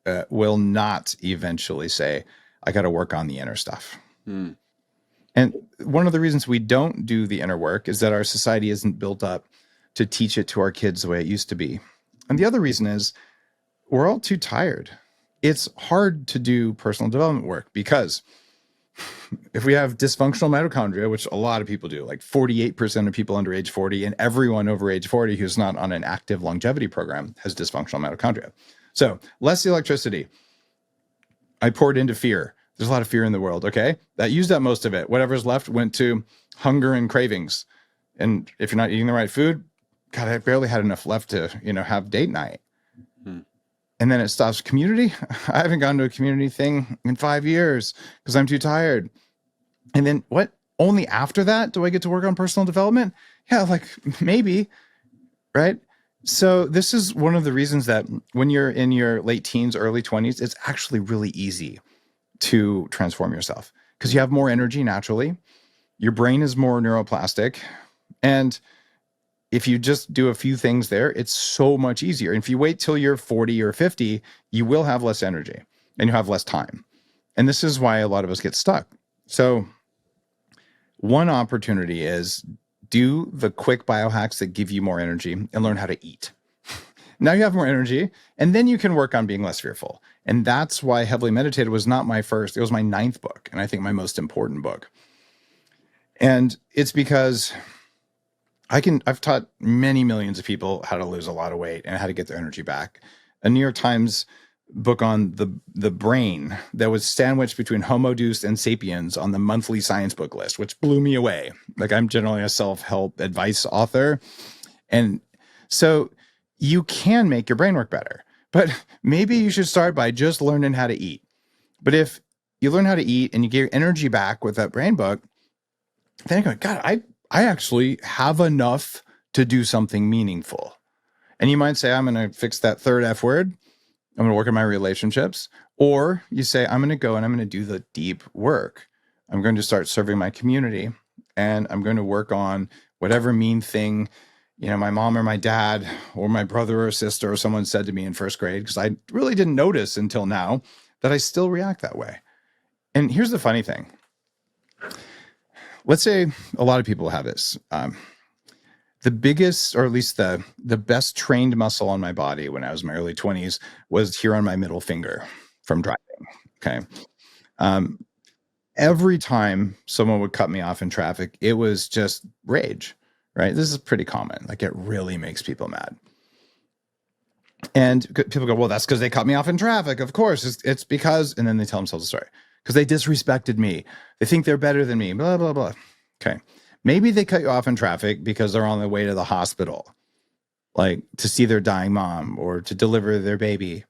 not eventually say, I got to work on the inner stuff. And one of the reasons we don't do the inner work is that our society isn't built up to teach it to our kids the way it used to be. And the other reason is we're all too tired. It's hard to do personal development work because if we have dysfunctional mitochondria, which a lot of people do, like 48% of people under age 40 and everyone over age 40 who's not on an active longevity program has dysfunctional mitochondria. So less electricity. I poured into fear. There's a lot of fear in the world. Okay. That used up most of it. Whatever's left went to hunger and cravings. And if you're not eating the right food, God, I barely had enough left to, have date night. And then it stops. Community. I haven't gone to a community thing in 5 years because I'm too tired. And then what? Only after that do I get to work on personal development? Yeah, like maybe, right? So this is one of the reasons that when you're in your late teens, early 20s, it's actually really easy to transform yourself because you have more energy naturally. Your brain is more neuroplastic. And if you just do a few things there, it's so much easier. And if you wait till you're 40 or 50, you will have less energy and you have less time. And this is why a lot of us get stuck. So one opportunity is do the quick biohacks that give you more energy and learn how to eat. Now you have more energy and then you can work on being less fearful. And that's why Heavily Meditated was not my first, it was my 9th book. And I think my most important book. And it's because I've taught many millions of people how to lose a lot of weight and how to get their energy back. A New York Times book on the brain that was sandwiched between Homo Deus and Sapiens on the monthly science book list, which blew me away. Like I'm generally a self-help advice author. And so you can make your brain work better, but maybe you should start by just learning how to eat. But if you learn how to eat and you get your energy back with that brain book, then you go, God, I actually have enough to do something meaningful. And you might say, I'm going to fix that third F word. I'm going to work on my relationships. Or you say, I'm going to go and I'm going to do the deep work. I'm going to start serving my community and I'm going to work on whatever mean thing, my mom or my dad or my brother or sister or someone said to me in first grade, because I really didn't notice until now that I still react that way. And here's the funny thing. Let's say a lot of people have this. The biggest, or at least the best trained muscle on my body when I was in my early 20s was here on my middle finger from driving. Okay. Every time someone would cut me off in traffic, it was just rage, right? This is pretty common. Like it really makes people mad. And people go, well, that's because they cut me off in traffic. Of course, it's because, and then they tell themselves a story. Because they disrespected me. They think they're better than me, blah, blah, blah. Okay. Maybe they cut you off in traffic because they're on their way to the hospital, like to see their dying mom or to deliver their baby.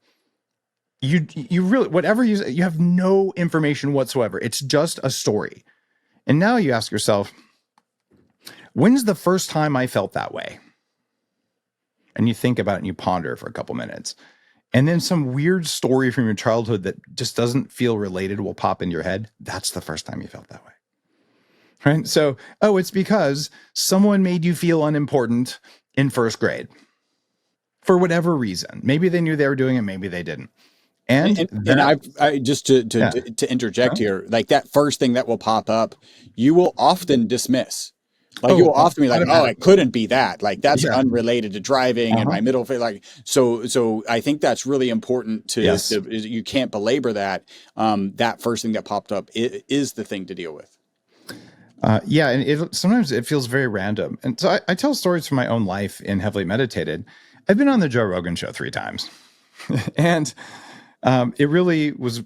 you really, whatever you have no information whatsoever. It's just a story. And now you ask yourself, when's the first time I felt that way? And you think about it and you ponder for a couple minutes. And then some weird story from your childhood that just doesn't feel related will pop into your head. That's the first time you felt that way. Right? So, it's because someone made you feel unimportant in first grade for whatever reason. Maybe they knew they were doing it. Maybe they didn't. And I just to interject here, like that first thing that will pop up, you will often dismiss. Like you will often be like, "Oh, it couldn't be that. Like that's unrelated to driving and my middle finger." Like so, I think that's really important to you can't belabor that. That first thing that popped up is the thing to deal with. And sometimes it feels very random. And so I tell stories from my own life in Heavily Meditated. I've been on the Joe Rogan show 3 times, and it really was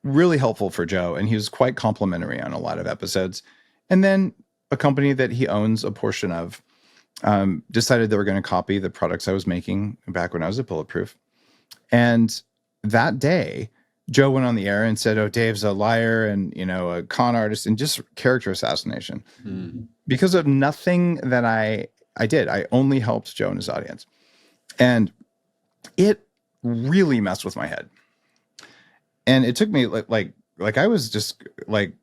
really helpful for Joe, and he was quite complimentary on a lot of episodes. And then a company that he owns a portion of decided they were going to copy the products I was making back when I was at Bulletproof. And that day, Joe went on the air and said, "Oh, Dave's a liar and, a con artist," and just character assassination. Because of nothing that I did. I only helped Joe and his audience. And it really messed with my head. And it took me like I was just like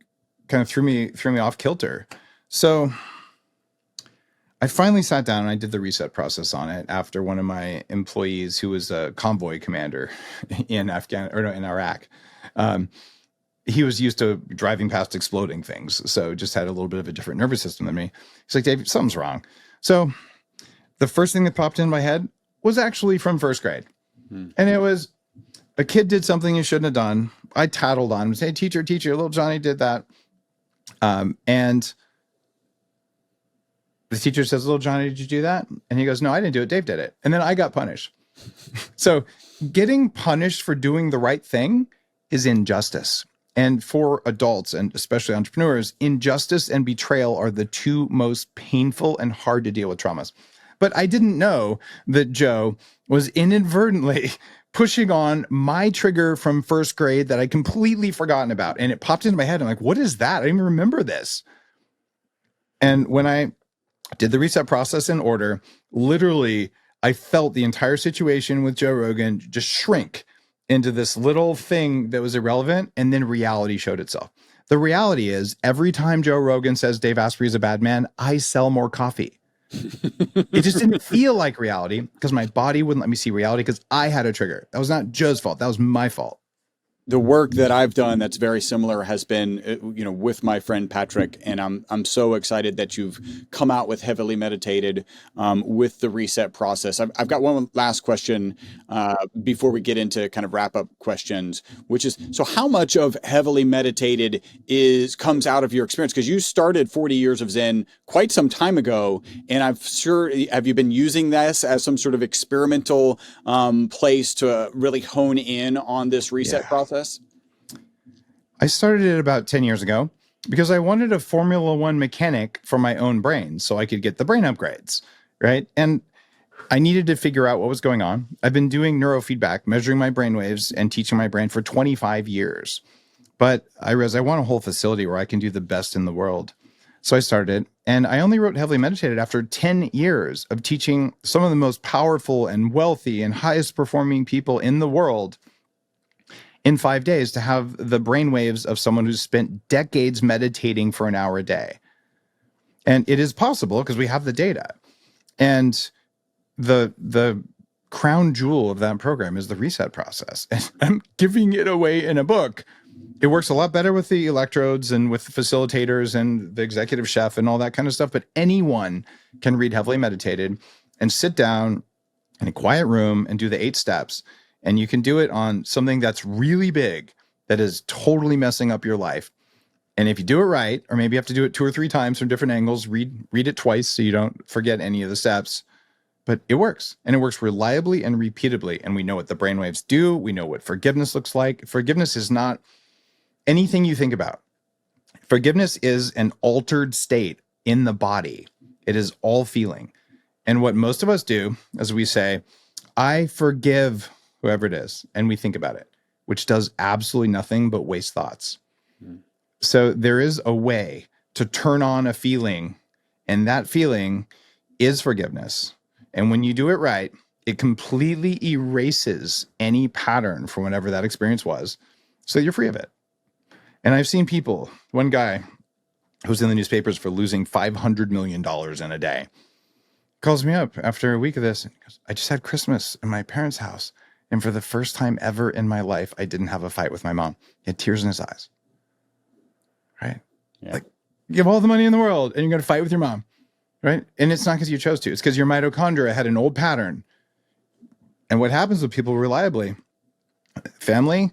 kind of threw me off kilter. So I finally sat down and I did the reset process on it after one of my employees, who was a convoy commander in Iraq. He was used to driving past exploding things, so just had a little bit of a different nervous system than me. He's like, "Dave, something's wrong." So the first thing that popped in my head was actually from first grade. And it was, a kid did something he shouldn't have done. I tattled on him, say, teacher, little Johnny did that. And the teacher says, "Little Johnny, did you do that?" And he goes, "No, I didn't do it. Dave did it." And then I got punished. So getting punished for doing the right thing is injustice. And for adults, and especially entrepreneurs, injustice and betrayal are the 2 most painful and hard to deal with traumas. But I didn't know that Joe was inadvertently pushing on my trigger from first grade that I'd completely forgotten about. And it popped into my head. I'm like, what is that? I didn't even remember this. And when I did the reset process in order, literally, I felt the entire situation with Joe Rogan just shrink into this little thing that was irrelevant. And then reality showed itself. The reality is, every time Joe Rogan says Dave Asprey is a bad man, I sell more coffee. It just didn't feel like reality because my body wouldn't let me see reality because I had a trigger. That was not Joe's fault. That was my fault. The work that I've done that's very similar has been, with my friend Patrick, and I'm so excited that you've come out with Heavily Meditated with the reset process. I've got one last question before we get into kind of wrap up questions, which is, so how much of Heavily Meditated comes out of your experience? Because you started 40 Years of Zen quite some time ago, and I'm sure, have you been using this as some sort of experimental place to really hone in on this reset process? I started it about 10 years ago because I wanted a Formula One mechanic for my own brain so I could get the brain upgrades, right? And I needed to figure out what was going on. I've been doing neurofeedback, measuring my brain waves and teaching my brain for 25 years. But I realized I want a whole facility where I can do the best in the world. So I started, and I only wrote Heavily Meditated after 10 years of teaching some of the most powerful and wealthy and highest performing people in the world in 5 days to have the brainwaves of someone who's spent decades meditating for an hour a day. And it is possible because we have the data. And the crown jewel of that program is the reset process. And I'm giving it away in a book. It works a lot better with the electrodes and with the facilitators and the executive chef and all that kind of stuff. But anyone can read Heavily Meditated and sit down in a quiet room and do the 8 steps. And you can do it on something that's really big, that is totally messing up your life. And if you do it right, or maybe you have to do it 2 or 3 times from different angles, read it twice so you don't forget any of the steps. But it works, and it works reliably and repeatedly. And we know what the brainwaves do. We know what forgiveness looks like. Forgiveness is not anything you think about. Forgiveness is an altered state in the body. It is all feeling. And what most of us do is we say, "I forgive whoever it is," and we think about it. which does absolutely nothing but waste thoughts. So there is a way to turn on a feeling, and that feeling is forgiveness. And when you do it right, it completely erases any pattern from whatever that experience was, so you're free of it. And I've seen people, one guy who's in the newspapers for losing $500 million in a day, calls me up after a week of this and goes, I just had Christmas in my parents' house. And for the first time ever in my life, I didn't have a fight with my mom. He had tears in his eyes. Right? Yeah. Like, you have all the money in the world and you're going to fight with your mom. Right? And it's not because you chose to. It's because your mitochondria had an old pattern. And what happens with people reliably, family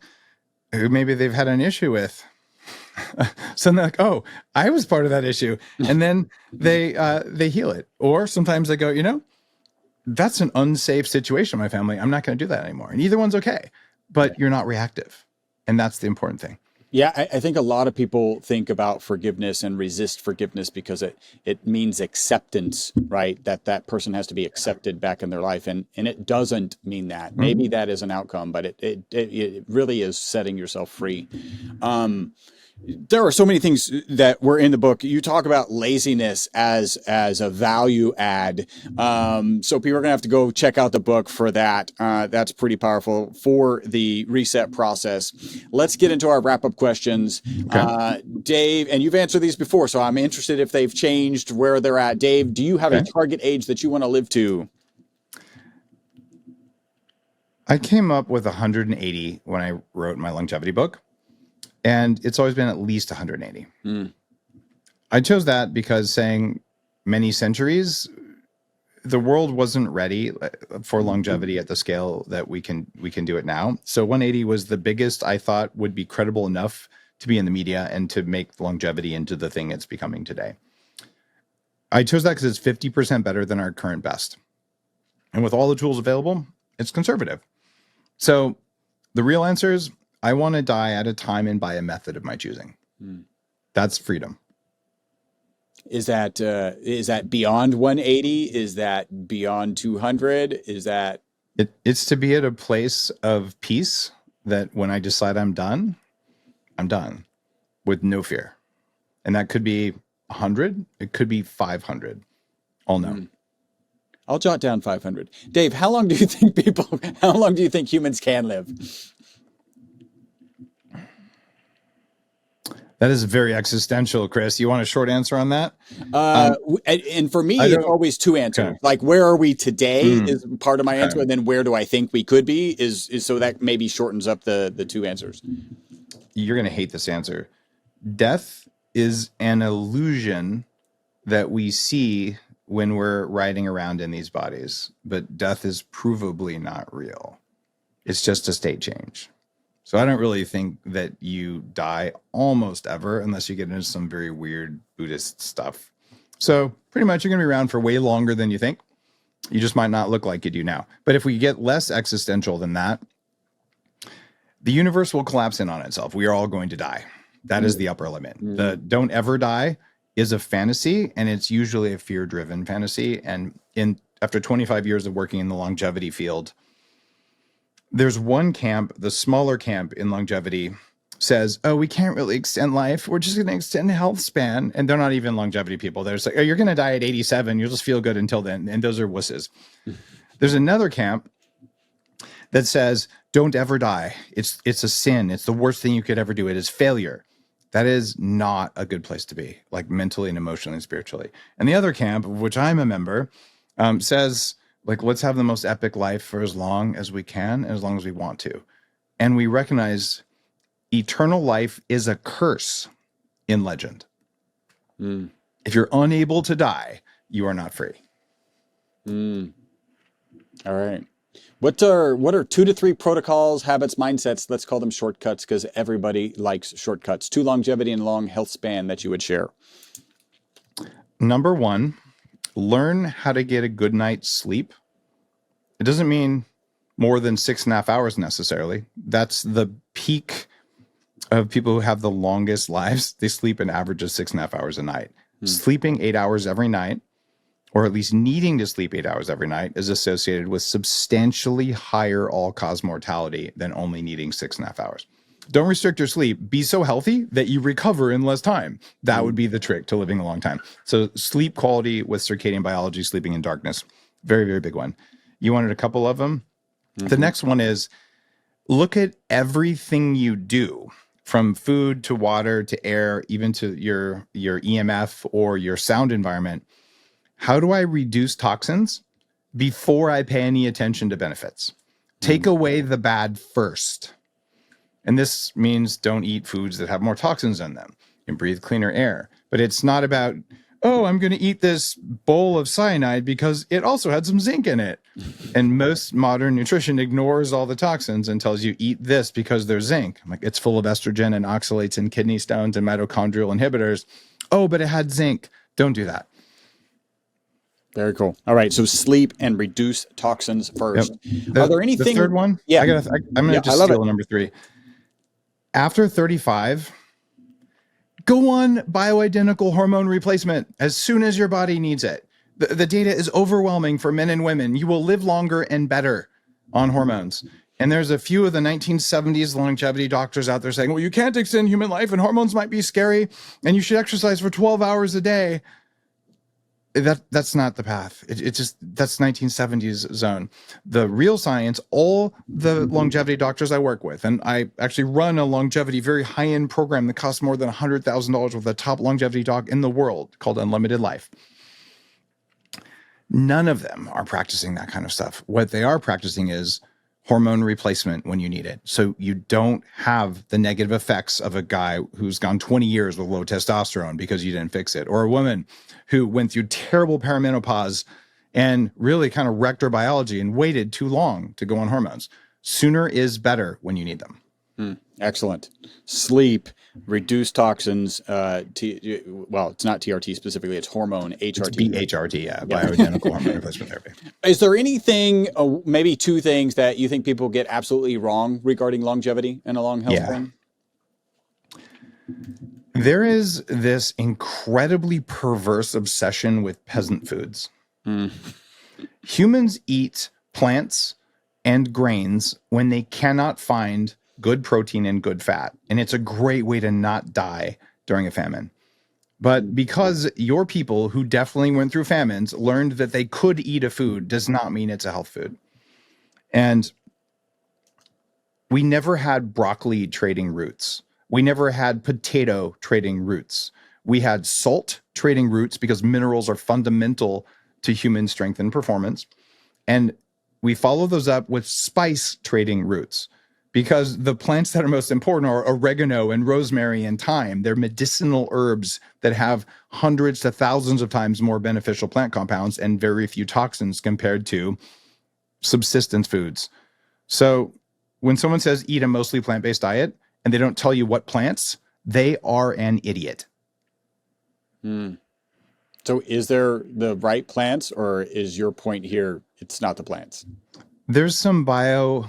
who maybe they've had an issue with, so they're like, oh, I was part of that issue. And then they heal it. Or sometimes they go, that's an unsafe situation in my family. I'm not going to do that anymore. And either one's okay, but you're not reactive. And that's the important thing. Yeah, I think a lot of people think about forgiveness and resist forgiveness because it means acceptance, right? That person has to be accepted back in their life. And it doesn't mean that. Maybe that is an outcome, but it really is setting yourself free. There are so many things that were in the book. You talk about laziness as a value add. So people are going to have to go check out the book for that. That's pretty powerful for the reset process. Let's get into our wrap up questions. Okay. Dave, and you've answered these before, so I'm interested if they've changed where they're at. Dave, do you have a target age that you want to live to? I came up with 180 when I wrote my longevity book. And it's always been at least 180. I chose that because saying many centuries, the world wasn't ready for longevity at the scale that we can do it now. So 180 was the biggest I thought would be credible enough to be in the media and to make longevity into the thing it's becoming today. I chose that because it's 50% better than our current best. And with all the tools available, it's conservative. So the real answer is, I want to die at a time and by a method of my choosing. That's freedom. Is that beyond 180? Is that beyond 200? Is that? It's to be at a place of peace that when I decide I'm done with no fear. And that could be 100. It could be 500. I'll know. I'll jot down 500. Dave, how long do you think humans can live? That is very existential, Chris. You want a short answer on that? And for me, it's always two answers. Okay. Like, where are we today is part of my answer. And then where do I think we could be is so that maybe shortens up the two answers. You're going to hate this answer. Death is an illusion that we see when we're riding around in these bodies. But death is provably not real. It's just a state change. So I don't really think that you die almost ever unless you get into some very weird Buddhist stuff. So pretty much you're going to be around for way longer than you think. You just might not look like you do now. But if we get less existential than that, the universe will collapse in on itself. We are all going to die. That is the upper limit. The don't ever die is a fantasy, and it's usually a fear-driven fantasy. And after 25 years of working in the longevity field, there's one camp, the smaller camp in longevity, says, oh, we can't really extend life. We're just going to extend health span. And they're not even longevity people. They're just like, oh, you're going to die at 87. You'll just feel good until then. And those are wusses. There's another camp that says, don't ever die. It's a sin. It's the worst thing you could ever do. It is failure. That is not a good place to be, like mentally and emotionally and spiritually. And the other camp, of which I'm a member, says, like, let's have the most epic life for as long as we can and as long as we want to. And we recognize eternal life is a curse in legend. If you're unable to die, you are not free. All right. What are 2 to 3 protocols, habits, mindsets, let's call them shortcuts because everybody likes shortcuts, to longevity and long health span that you would share? Number 1, learn how to get a good night's sleep. It doesn't mean more than 6.5 hours necessarily. That's the peak of people who have the longest lives. They sleep an average of 6.5 hours a night. Sleeping 8 hours every night or at least needing to sleep 8 hours every night, is associated with substantially higher all-cause mortality than only needing 6.5 hours. Don't restrict your sleep. Be so healthy that you recover in less time. That would be the trick to living a long time. So sleep quality with circadian biology, sleeping in darkness, very, very big one. You wanted a couple of them? The next one is look at everything you do, from food to water to air, even to your EMF or your sound environment. How do I reduce toxins before I pay any attention to benefits? Take away the bad first. And this means don't eat foods that have more toxins in them and breathe cleaner air. But it's not about, oh, I'm going to eat this bowl of cyanide because it also had some zinc in it. And most modern nutrition ignores all the toxins and tells you eat this because there's zinc. I'm like, it's full of estrogen and oxalates and kidney stones and mitochondrial inhibitors. Oh, but it had zinc. Don't do that. Very cool. All right. So sleep and reduce toxins first. Yep. Are there anything? The third one? Yeah. I'm going to just steal number 3. After 35, go on bioidentical hormone replacement as soon as your body needs it. The data is overwhelming for men and women. You will live longer and better on hormones. And there's a few of the 1970s longevity doctors out there saying, well, you can't extend human life and hormones might be scary and you should exercise for 12 hours a day. That's not the path. It just, that's 1970s zone. The real science, all the longevity doctors I work with, and I actually run a longevity, very high-end program that costs more than $100,000 with the top longevity doc in the world called Unlimited Life. None of them are practicing that kind of stuff. What they are practicing is hormone replacement when you need it. So you don't have the negative effects of a guy who's gone 20 years with low testosterone because you didn't fix it, or a woman who went through terrible perimenopause and really kind of wrecked her biology and waited too long to go on hormones. Sooner is better when you need them. Excellent. Sleep, reduce toxins. Well, it's not TRT specifically; it's hormone HRT. It's BHRT, bioidentical hormone replacement therapy. Is there anything, maybe 2 things that you think people get absolutely wrong regarding longevity and a long health span? There is this incredibly perverse obsession with peasant foods. Humans eat plants and grains when they cannot find good protein and good fat. And it's a great way to not die during a famine. But because your people who definitely went through famines learned that they could eat a food does not mean it's a health food. And we never had broccoli trading roots. We never had potato trading roots. We had salt trading roots because minerals are fundamental to human strength and performance. And we follow those up with spice trading roots because the plants that are most important are oregano and rosemary and thyme. They're medicinal herbs that have hundreds to thousands of times more beneficial plant compounds and very few toxins compared to subsistence foods. So when someone says eat a mostly plant-based diet and they don't tell you what plants, they are an idiot. So is there the right plants, or is your point here, it's not the plants? There's some bio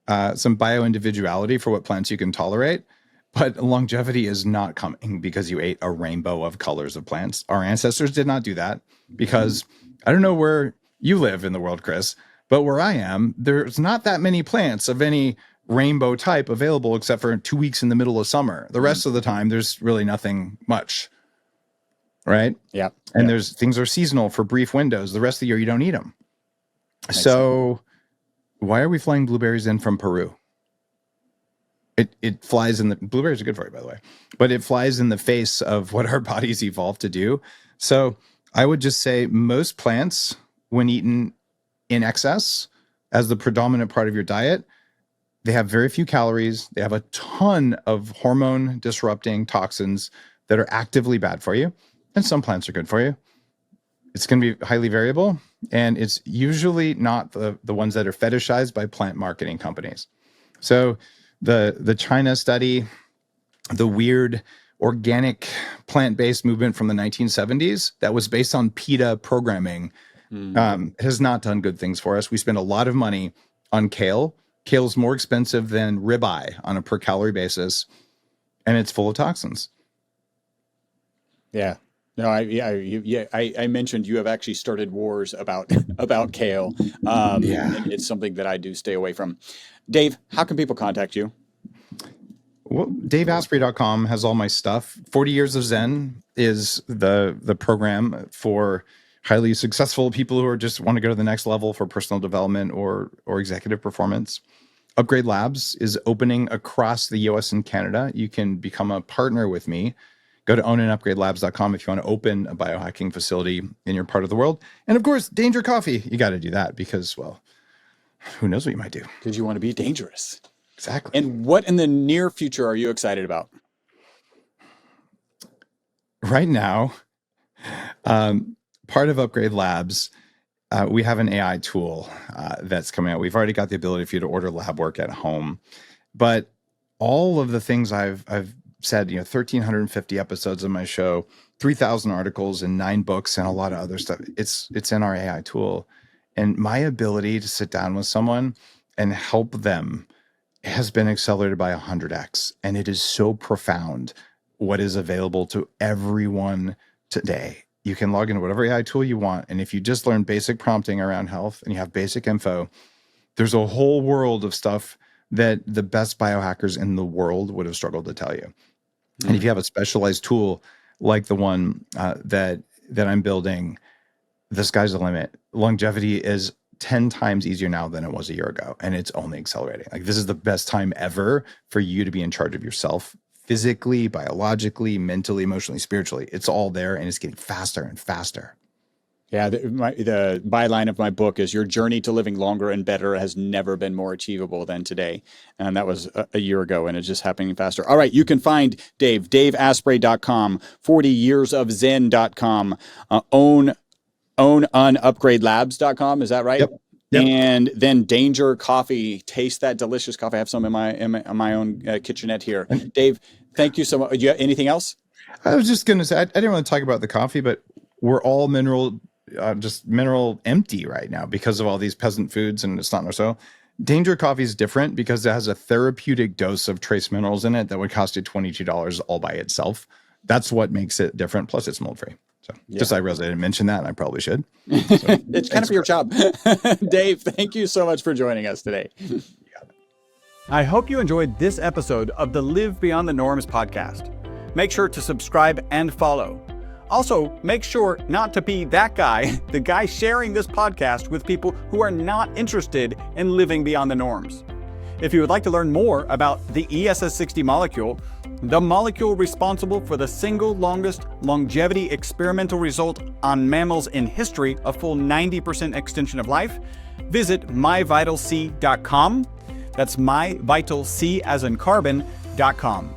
individuality for what plants you can tolerate, but longevity is not coming because you ate a rainbow of colors of plants. Our ancestors did not do that because I don't know where you live in the world, Chris, but where I am, there's not that many plants of any rainbow type available except for 2 weeks in the middle of summer. The rest of the time, there's really nothing much. Right? Yeah. And there's things are seasonal for brief windows. The rest of the year, you don't eat them. So why are we flying blueberries in from Peru? It flies in the, blueberries are good for you, by the way, but it flies in the face of what our bodies evolved to do. So I would just say most plants, when eaten in excess as the predominant part of your diet, they have very few calories. They have a ton of hormone disrupting toxins that are actively bad for you. And some plants are good for you. It's going to be highly variable. And it's usually not the ones that are fetishized by plant marketing companies. So the China study, the weird organic plant-based movement from the 1970s that was based on PETA programming has not done good things for us. We spend a lot of money on kale. Kale's more expensive than ribeye on a per calorie basis, and it's full of toxins. Yeah. No, I mentioned you have actually started wars about about kale. And it's something that I do stay away from. Dave, how can people contact you? Well, DaveAsprey.com has all my stuff. 40 Years of Zen is the program for highly successful people who are just want to go to the next level for personal development or executive performance. Upgrade Labs is opening across the US and Canada. You can become a partner with me. Go to ownandupgradelabs.com if you want to open a biohacking facility in your part of the world. And of course, Danger Coffee. You got to do that because, well, who knows what you might do. Because you want to be dangerous. Exactly. And what in the near future are you excited about? Right now, part of Upgrade Labs, we have an AI tool that's coming out. We've already got the ability for you to order lab work at home. But all of the things I've said, 1,350 episodes of my show, 3,000 articles and 9 books and a lot of other stuff. It's in our AI tool. And my ability to sit down with someone and help them has been accelerated by 100x. And it is so profound what is available to everyone today. You can log into whatever AI tool you want. And if you just learn basic prompting around health and you have basic info, there's a whole world of stuff that the best biohackers in the world would have struggled to tell you. And if you have a specialized tool like the one that I'm building, the sky's the limit. Longevity is 10 times easier now than it was a year ago, and it's only accelerating. Like, this is the best time ever for you to be in charge of yourself, physically, biologically, mentally, emotionally, spiritually. It's all there, and it's getting faster and faster. Yeah, the byline of my book is your journey to living longer and better has never been more achievable than today. And that was a year ago, and it's just happening faster. All right, you can find Dave, daveasprey.com, 40yearsofzen.com, ownunupgradelabs.com. Is that right? Yep. And then Danger Coffee. Taste that delicious coffee. I have some in my own kitchenette here. Dave, thank you so much. Do you have anything else? I was just going to say, I didn't want to talk about the coffee, but we're all mineral empty right now because of all these peasant foods, and it's not in our soil. Danger Coffee is different because it has a therapeutic dose of trace minerals in it that would cost you $22 all by itself. That's what makes it different. Plus, it's mold free. So just I realized I didn't mention that, and I probably should. So, it's kind of your job. Dave, thank you so much for joining us today. I hope you enjoyed this episode of the Live Beyond the Norms podcast. Make sure to subscribe and follow. Also, make sure not to be that guy, the guy sharing this podcast with people who are not interested in living beyond the norms. If you would like to learn more about the ESS60 molecule, the molecule responsible for the single longest longevity experimental result on mammals in history, a full 90% extension of life, visit myvitalc.com. That's myvitalc as in carbon.com.